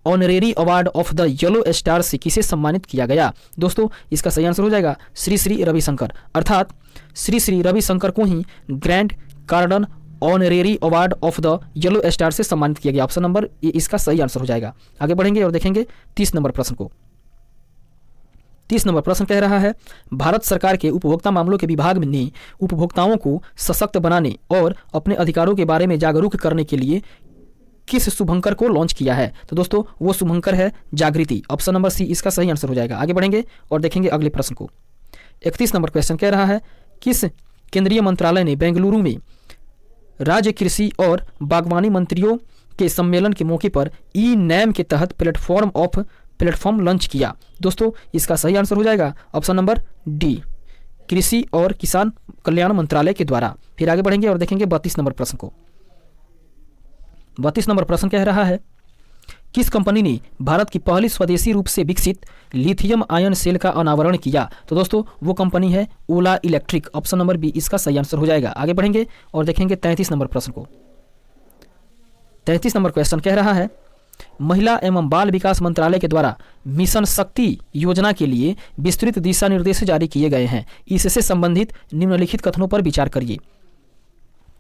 honorary award of the yellow star से किसे सम्मानित किया गया? दोस्तों इसका सही आंसर हो जाएगा श्री श्री रविशंकर। अर्थात श्री श्री रविशंकर को ही ग्रैंड कार्डन honorary award of the yellow star से सम्मानित किया गया। ऑप्शन नंबर ए इसका सही आंसर हो जाएगा। आगे बढ़ेंगे और देखेंगे 30 नंबर प्रश्न को। 30 नंबर प्रश्न कह रहा है, भारत सरकार के उपभोक्ता मामलों के विभाग ने उपभोक्ताओं को सशक्त बनाने और अपने अधिकारों के बारे में जागरूक करने के लिए किस शुभंकर को लॉन्च किया है? तो दोस्तों वो शुभंकर है जागृति। ऑप्शन नंबर सी इसका सही आंसर हो जाएगा। आगे बढ़ेंगे और देखेंगे अगले प्रश्न को। 31 नंबर क्वेश्चन कह रहा है, किस केंद्रीय मंत्रालय ने बेंगलुरु में राज्य कृषि और बागवानी मंत्रियों के सम्मेलन के मौके पर ई नैम के तहत प्लेटफॉर्म लॉन्च किया? दोस्तों इसका सही आंसर हो जाएगा ऑप्शन नंबर डी, कृषि और किसान कल्याण मंत्रालय के द्वारा। फिर आगे बढ़ेंगे और देखेंगे 32 नंबर प्रश्न को। 32 नंबर प्रश्न कह रहा है, किस कंपनी ने भारत की पहली स्वदेशी रूप से विकसित लिथियम आयन सेल का अनावरण किया? तो दोस्तों वो कंपनी है ओला इलेक्ट्रिक। ऑप्शन नंबर बी इसका सही आंसर हो जाएगा। आगे बढ़ेंगे और देखेंगे 33 नंबर प्रश्न को। 33 नंबर क्वेश्चन कह रहा है, महिला एवं बाल विकास मंत्रालय के द्वारा मिशन शक्ति योजना के लिए विस्तृत दिशा निर्देश जारी किए गए हैं। इससे संबंधित निम्नलिखित कथनों पर विचार करिए।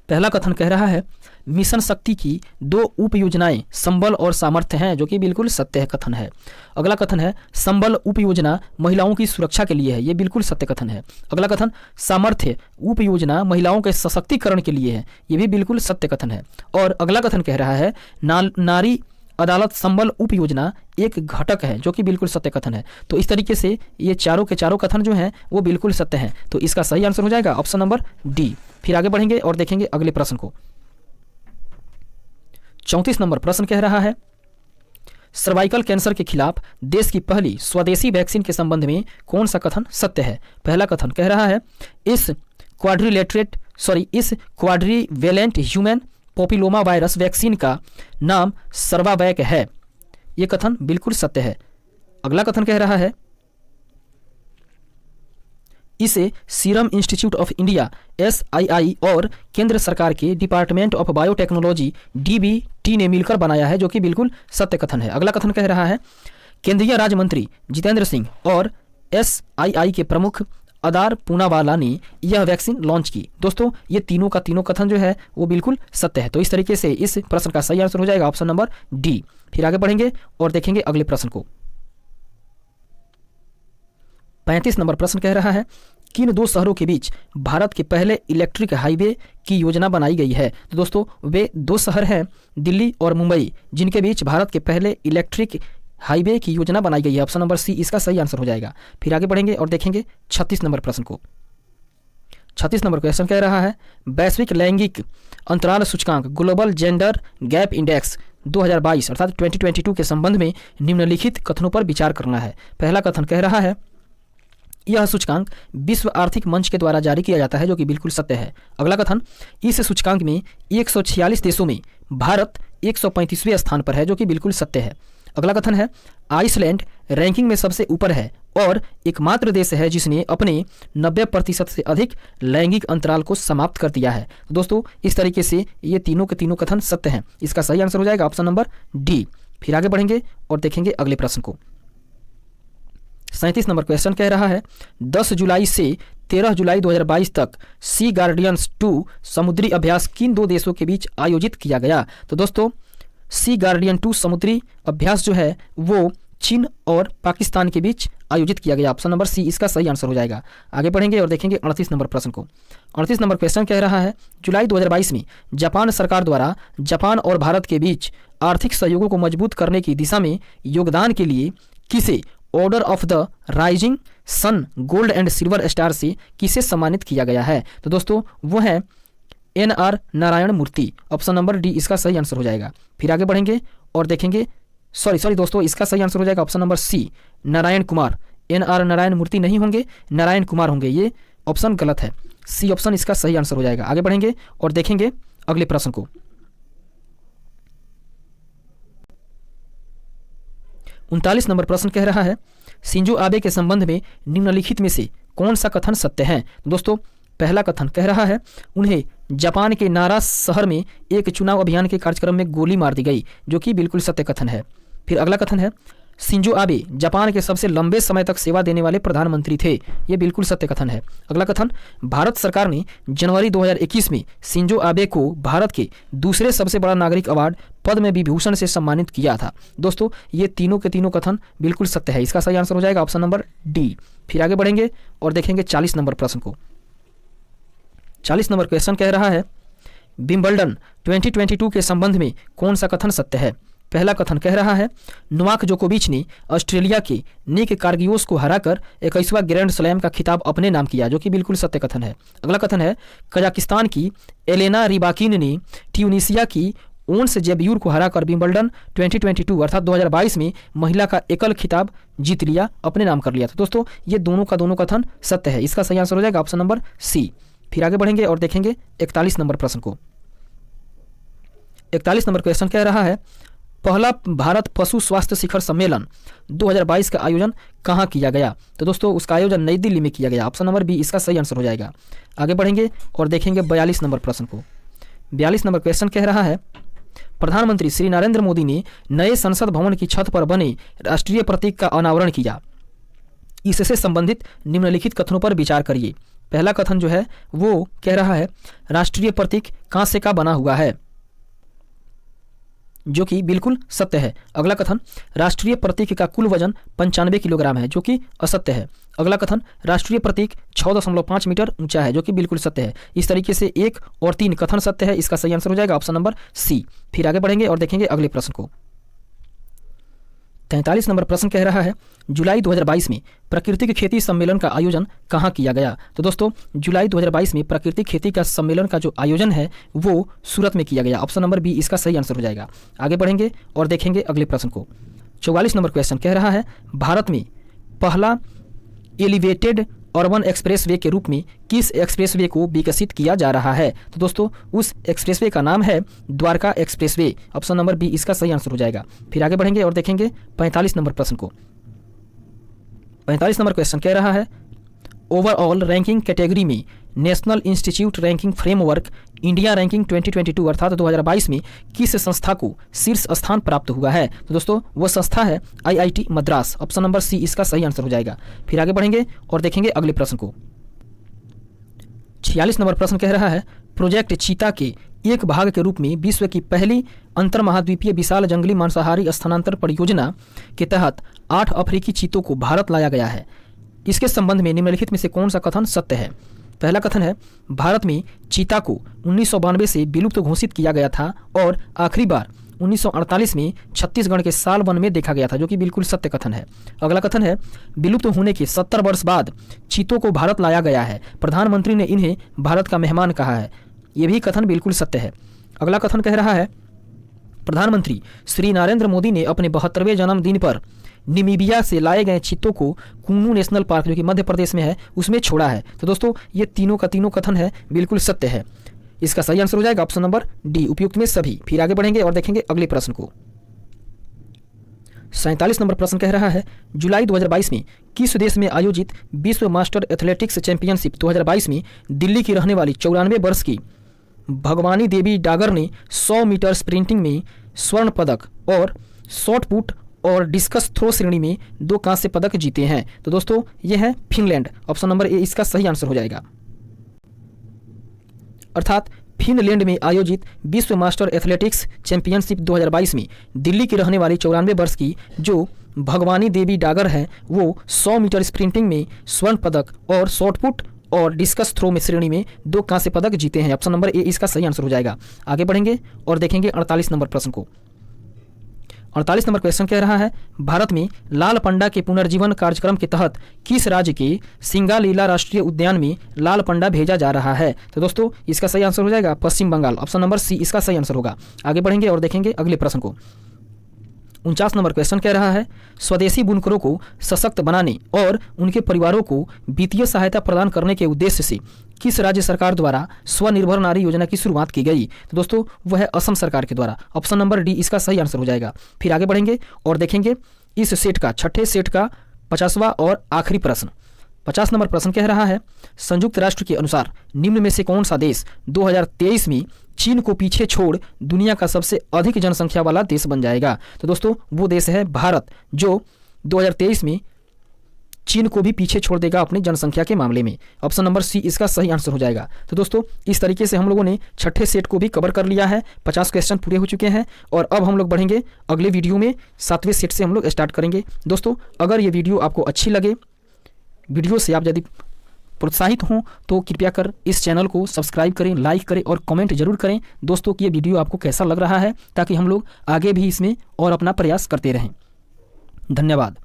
पहला कथन कह रहा है, मिशन शक्ति की 2 उप योजनाएं संबल और सामर्थ्य हैं, जो कि बिल्कुल सत्य कथन है। अगला कथन है, संबल उप योजना महिलाओं की सुरक्षा के लिए है, ये बिल्कुल सत्य कथन है। अगला कथन, सामर्थ्य उप योजना महिलाओं के सशक्तिकरण के लिए है, ये भी बिल्कुल सत्य कथन है। और अगला कथन कह रहा है, नारी अदालत संबल उप योजना एक घटक है, जो कि बिल्कुल सत्य कथन है। तो इस तरीके से ये चारों के चारों कथन जो हैं वो बिल्कुल सत्य हैं। तो इसका सही आंसर हो जाएगा ऑप्शन नंबर डी। फिर आगे बढ़ेंगे और देखेंगे अगले प्रश्न को। 34 नंबर प्रश्न कह रहा है, सर्वाइकल कैंसर के खिलाफ देश की पहली स्वदेशी वैक्सीन के संबंध में कौन सा कथन सत्य है? पहला कथन कह रहा है, इस क्वाड्रीवेलेंट ह्यूमन पोपिलोमा वायरस वैक्सीन का नाम सर्वावैक है, यह कथन बिल्कुल सत्य है। अगला कथन कह रहा है, इसे serum institute of India SII और केंद्र सरकार के डिपार्टमेंट ऑफ बायोटेक्नोलॉजी DBT ने मिलकर बनाया है, जो कि बिल्कुल सत्य कथन है। अगला कथन कह रहा है, केंद्रीय राज्य मंत्री जितेंद्र सिंह और SII के प्रमुख अदार पूनावाला ने यह वैक्सीन लॉन्च की। दोस्तों ये तीनों का तीनों कथन जो है वो बिल्कुल सत्य है। तो इस तरीके से इस प्रश्न का सही आंसर हो जाएगा ऑप्शन नंबर डी। फिर आगे बढ़ेंगे और देखेंगे अगले प्रश्न को। 35 नंबर प्रश्न कह रहा है, किन 2 शहरों के बीच भारत के पहले इलेक्ट्रिक हाईवे की योजना बनाई गई है? तो दोस्तों वे 2 शहर हैं दिल्ली और मुंबई, जिनके बीच भारत के पहले इलेक्ट्रिक हाईवे की योजना बनाई गई है। ऑप्शन नंबर सी इसका सही आंसर हो जाएगा। फिर आगे बढ़ेंगे और देखेंगे 36 नंबर प्रश्न को। 36 नंबर क्वेश्चन कह रहा है, वैश्विक लैंगिक अंतराल सूचकांक ग्लोबल जेंडर गैप इंडेक्स 2022 अर्थात 2022 के संबंध में निम्नलिखित कथनों पर विचार करना है। पहला कथन कह रहा है, यह सूचकांक विश्व आर्थिक मंच के द्वारा जारी किया जाता है, जो कि बिल्कुल सत्य है। अगला कथन, इस सूचकांक में 146 देशों में भारत 135वें स्थान पर है, जो कि बिल्कुल सत्य है। अगला कथन है, आइसलैंड रैंकिंग में सबसे ऊपर है और एकमात्र देश है जिसने अपने 90% से अधिक लैंगिक अंतराल को समाप्त कर दिया है। दोस्तों इस तरीके से ये तीनों के तीनों कथन सत्य हैं। इसका सही आंसर हो जाएगा ऑप्शन नंबर डी। फिर आगे बढ़ेंगे और देखेंगे अगले प्रश्न को। 37 नंबर क्वेश्चन कह रहा है, 10 जुलाई से 13 जुलाई 2022 तक सी गार्डियंस 2 समुद्री अभ्यास किन 2 देशों के बीच आयोजित किया गया? तो दोस्तों सी गार्डियन 2 समुद्री अभ्यास जो है वो चीन और पाकिस्तान के बीच आयोजित किया गया। ऑप्शन नंबर सी इसका सही आंसर हो जाएगा। आगे बढ़ेंगे और देखेंगे 38 नंबर प्रश्न को। 38 नंबर क्वेश्चन कह रहा है, जुलाई 2022 में जापान सरकार द्वारा जापान और भारत के बीच आर्थिक सहयोगों को मजबूत करने की दिशा में योगदान के लिए किसे order of the rising sun gold and silver star से किसे सम्मानित किया गया है? तो दोस्तों वो है NR नारायण मूर्ति। ऑप्शन नंबर डी इसका सही आंसर हो जाएगा। फिर आगे बढ़ेंगे और देखेंगे सॉरी दोस्तों इसका सही आंसर हो जाएगा option number C Narayan Kumar. NR Narayan Murthy नहीं होंगे, नारायण कुमार होंगे, ये ऑप्शन गलत है। सी ऑप्शन इसका सही आंसर हो जाएगा। आगे बढ़ेंगे और देखेंगे अगले प्रश्न को। 39 नंबर प्रश्न कह रहा है, शिंजो आबे के संबंध में निम्नलिखित में से कौन सा कथन सत्य है? दोस्तों पहला कथन कह रहा है, उन्हें जापान के नारा शहर में एक चुनाव अभियान के कार्यक्रम में गोली मार दी गई, जो कि बिल्कुल सत्य कथन है। फिर अगला कथन है, शिंजो आबे जापान के सबसे लंबे समय तक सेवा देने वाले प्रधानमंत्री थे। ये बिल्कुल सत्य कथन है। अगला कथन, भारत सरकार ने जनवरी 2021 में शिंजो आबे को भारत के दूसरे सबसे बड़ा नागरिक अवार्ड पद्म विभूषण से सम्मानित किया था। दोस्तों ये तीनों के तीनों कथन बिल्कुल सत्य है। इसका सही आंसर हो जाएगा ऑप्शन नंबर डी। फिर आगे बढ़ेंगे और देखेंगे 40 नंबर प्रश्न को। 40 नंबर क्वेश्चन कह रहा है, विंबलडन 2022 के संबंध में कौन सा कथन सत्य है? पहला कथन कह रहा है, नोवाक जोकोविच ने ऑस्ट्रेलिया के निक कार्गियोस को हराकर 21वां ग्रैंड स्लैम का खिताब अपने नाम किया, जो कि बिल्कुल सत्य कथन है। अगला कथन है, कजाकिस्तान की एलेना रिबाकिन ने ट्यूनीशिया की ओन्स जेब्यूर को हराकर विंबलडन 2022 अर्थात 2022 में महिला का एकल खिताब जीत लिया, अपने नाम कर लिया था। दोस्तों ये दोनों का दोनों कथन सत्य है। इसका सही आंसर हो जाएगा ऑप्शन नंबर सी। फिर आगे बढ़ेंगे और देखेंगे 41 नंबर प्रश्न को। 41 नंबर क्वेश्चन कह रहा है, पहला भारत पशु स्वास्थ्य शिखर सम्मेलन 2022 का आयोजन कहाँ किया गया? तो दोस्तों उसका आयोजन नई दिल्ली में किया गया। ऑप्शन नंबर बी इसका सही आंसर हो जाएगा। आगे बढ़ेंगे और देखेंगे 42 नंबर प्रश्न को। 42 नंबर क्वेश्चन कह रहा है, प्रधानमंत्री श्री नरेंद्र मोदी ने नए संसद भवन की छत पर बने राष्ट्रीय प्रतीक का अनावरण किया। इससे संबंधित निम्नलिखित कथनों पर विचार करिए। पहला कथन जो है वो कह रहा है, राष्ट्रीय प्रतीक कांसे का बना हुआ है, जो कि बिल्कुल सत्य है। अगला कथन, राष्ट्रीय प्रतीक का कुल वजन 95 किलोग्राम है, जो कि असत्य है। अगला कथन, राष्ट्रीय प्रतीक 6.5 मीटर ऊंचा है, जो कि बिल्कुल सत्य है। इस तरीके से 1 और 3 कथन सत्य है। इसका सही आंसर हो जाएगा ऑप्शन नंबर सी। फिर आगे बढ़ेंगे और देखेंगे अगले प्रश्न को। 43 नंबर प्रश्न कह रहा है, जुलाई 2022 में प्राकृतिक खेती सम्मेलन का आयोजन कहाँ किया गया? तो दोस्तों जुलाई 2022 में प्राकृतिक खेती का सम्मेलन का जो आयोजन है वो सूरत में किया गया। ऑप्शन नंबर बी इसका सही आंसर हो जाएगा। आगे बढ़ेंगे और देखेंगे अगले प्रश्न को। 44 नंबर क्वेश्चन कह रहा है, भारत में पहला एलिवेटेड अर्बन एक्सप्रेसवे के रूप में किस एक्सप्रेसवे को विकसित किया जा रहा है? तो दोस्तों उस एक्सप्रेसवे का नाम है Dwarka expressway. Option number B इसका सही आंसर हो जाएगा। फिर आगे बढ़ेंगे और देखेंगे 45 नंबर प्रश्न को। 45 नंबर क्वेश्चन कह रहा है, ओवरऑल रैंकिंग कैटेगरी में national institute ranking framework India ranking 2022 अर्थात 2022 में किस संस्था को शीर्ष स्थान प्राप्त हुआ है? तो दोस्तों वो संस्था है IIT Madras. Option number C इसका सही आंसर हो जाएगा। फिर आगे बढ़ेंगे और देखेंगे अगले प्रश्न को। 46 नंबर प्रश्न कह रहा है, प्रोजेक्ट चीता के एक भाग के रूप में विश्व की पहली अंतर्महाद्वीपीय विशाल जंगली मांसाहारी स्थानांतरण परियोजना के तहत 8 अफ्रीकी चीतों को भारत लाया गया है। इसके संबंध में निम्नलिखित में से कौन सा कथन सत्य है? पहला कथन है, भारत में चीता को 1992 से विलुप्त घोषित किया गया था और आखिरी बार 1948 में छत्तीसगढ़ के साल वन में देखा गया था, जो कि बिल्कुल सत्य कथन है। अगला कथन है, विलुप्त होने के 70 वर्ष बाद चीतों को भारत लाया गया है, प्रधानमंत्री ने इन्हें भारत का मेहमान कहा है। यह भी कथन बिल्कुल सत्य है। अगला कथन कह रहा है, प्रधानमंत्री श्री नरेंद्र मोदी ने अपने 72वें जन्मदिन पर निमीबिया से लाए गए चीतों को कुन्नू नेशनल पार्क, जो कि मध्य प्रदेश में है, उसमें छोड़ा है। तो दोस्तों ये तीनों का तीनों कथन है बिल्कुल सत्य है। इसका सही आंसर हो जाएगा ऑप्शन नंबर डी, उपयुक्त में सभी। फिर आगे बढ़ेंगे और देखेंगे अगले प्रश्न को। 47 नंबर प्रश्न कह रहा है, जुलाई 2022 में किस देश में आयोजित विश्व मास्टर एथलेटिक्स चैंपियनशिप 2022 में दिल्ली की रहने वाली 94 वर्ष की भगवानी देवी डागर ने 100 मीटर स्प्रिंटिंग में स्वर्ण पदक और शॉट पुट और डिस्कस थ्रो श्रेणी में 2 कांस्य पदक जीते हैं? तो दोस्तों ये है फिनलैंड। ऑप्शन नंबर ए इसका सही आंसर हो जाएगा। अर्थात फिनलैंड में आयोजित विश्व मास्टर एथलेटिक्स चैंपियनशिप 2022 में दिल्ली की रहने वाली 94 वर्ष की जो भगवानी देवी डागर है वो 100 मीटर स्प्रिंटिंग में स्वर्ण पदक और शॉट पुट और डिस्कस थ्रो में श्रेणी में 2 कांस्य पदक जीते हैं। ऑप्शन नंबर ए इसका सही आंसर हो जाएगा। आगे बढ़ेंगे और देखेंगे 48 नंबर प्रश्न को। 48 नंबर क्वेश्चन कह रहा है, भारत में लाल पंडा के पुनर्जीवन कार्यक्रम के तहत किस राज्य के सिंगालीला राष्ट्रीय उद्यान में लाल पंडा भेजा जा रहा है? तो दोस्तों इसका सही आंसर हो जाएगा पश्चिम बंगाल। ऑप्शन नंबर सी इसका सही आंसर होगा। आगे बढ़ेंगे और देखेंगे अगले प्रश्न को। 49 नंबर क्वेश्चन कह रहा है, स्वदेशी बुनकरों को सशक्त बनाने और उनके परिवारों को वित्तीय सहायता प्रदान करने के उद्देश्य से किस राज्य सरकार द्वारा स्वनिर्भर नारी योजना की शुरुआत की गई? तो दोस्तों वह है असम सरकार के द्वारा। ऑप्शन नंबर डी इसका सही आंसर हो जाएगा। फिर आगे बढ़ेंगे और देखेंगे इस सेट का छठे सेट का 50वां और आखिरी प्रश्न। 50 नंबर प्रश्न कह रहा है, संयुक्त राष्ट्र के अनुसार निम्न में से कौन सा देश 2023 में चीन को पीछे छोड़ दुनिया का सबसे अधिक जनसंख्या वाला देश बन जाएगा। तो दोस्तों वो देश है भारत, जो 2023 में चीन को भी पीछे छोड़ देगा अपनी जनसंख्या के मामले में। ऑप्शन नंबर सी इसका सही आंसर हो जाएगा। तो दोस्तों इस तरीके से हम लोगों ने छठे सेट को भी कवर कर लिया है, 50 क्वेश्चन पूरे हो चुके हैं और अब हम लोग बढ़ेंगे अगले वीडियो में, 7वें सेट से हम लोग स्टार्ट करेंगे। दोस्तों अगर ये वीडियो आपको अच्छी लगे, वीडियो से आप यदि प्रोत्साहित हों तो कृपया कर इस चैनल को सब्सक्राइब करें, लाइक करें और कमेंट जरूर करें दोस्तों कि ये वीडियो आपको कैसा लग रहा है, ताकि हम लोग आगे भी इसमें और अपना प्रयास करते रहें। धन्यवाद।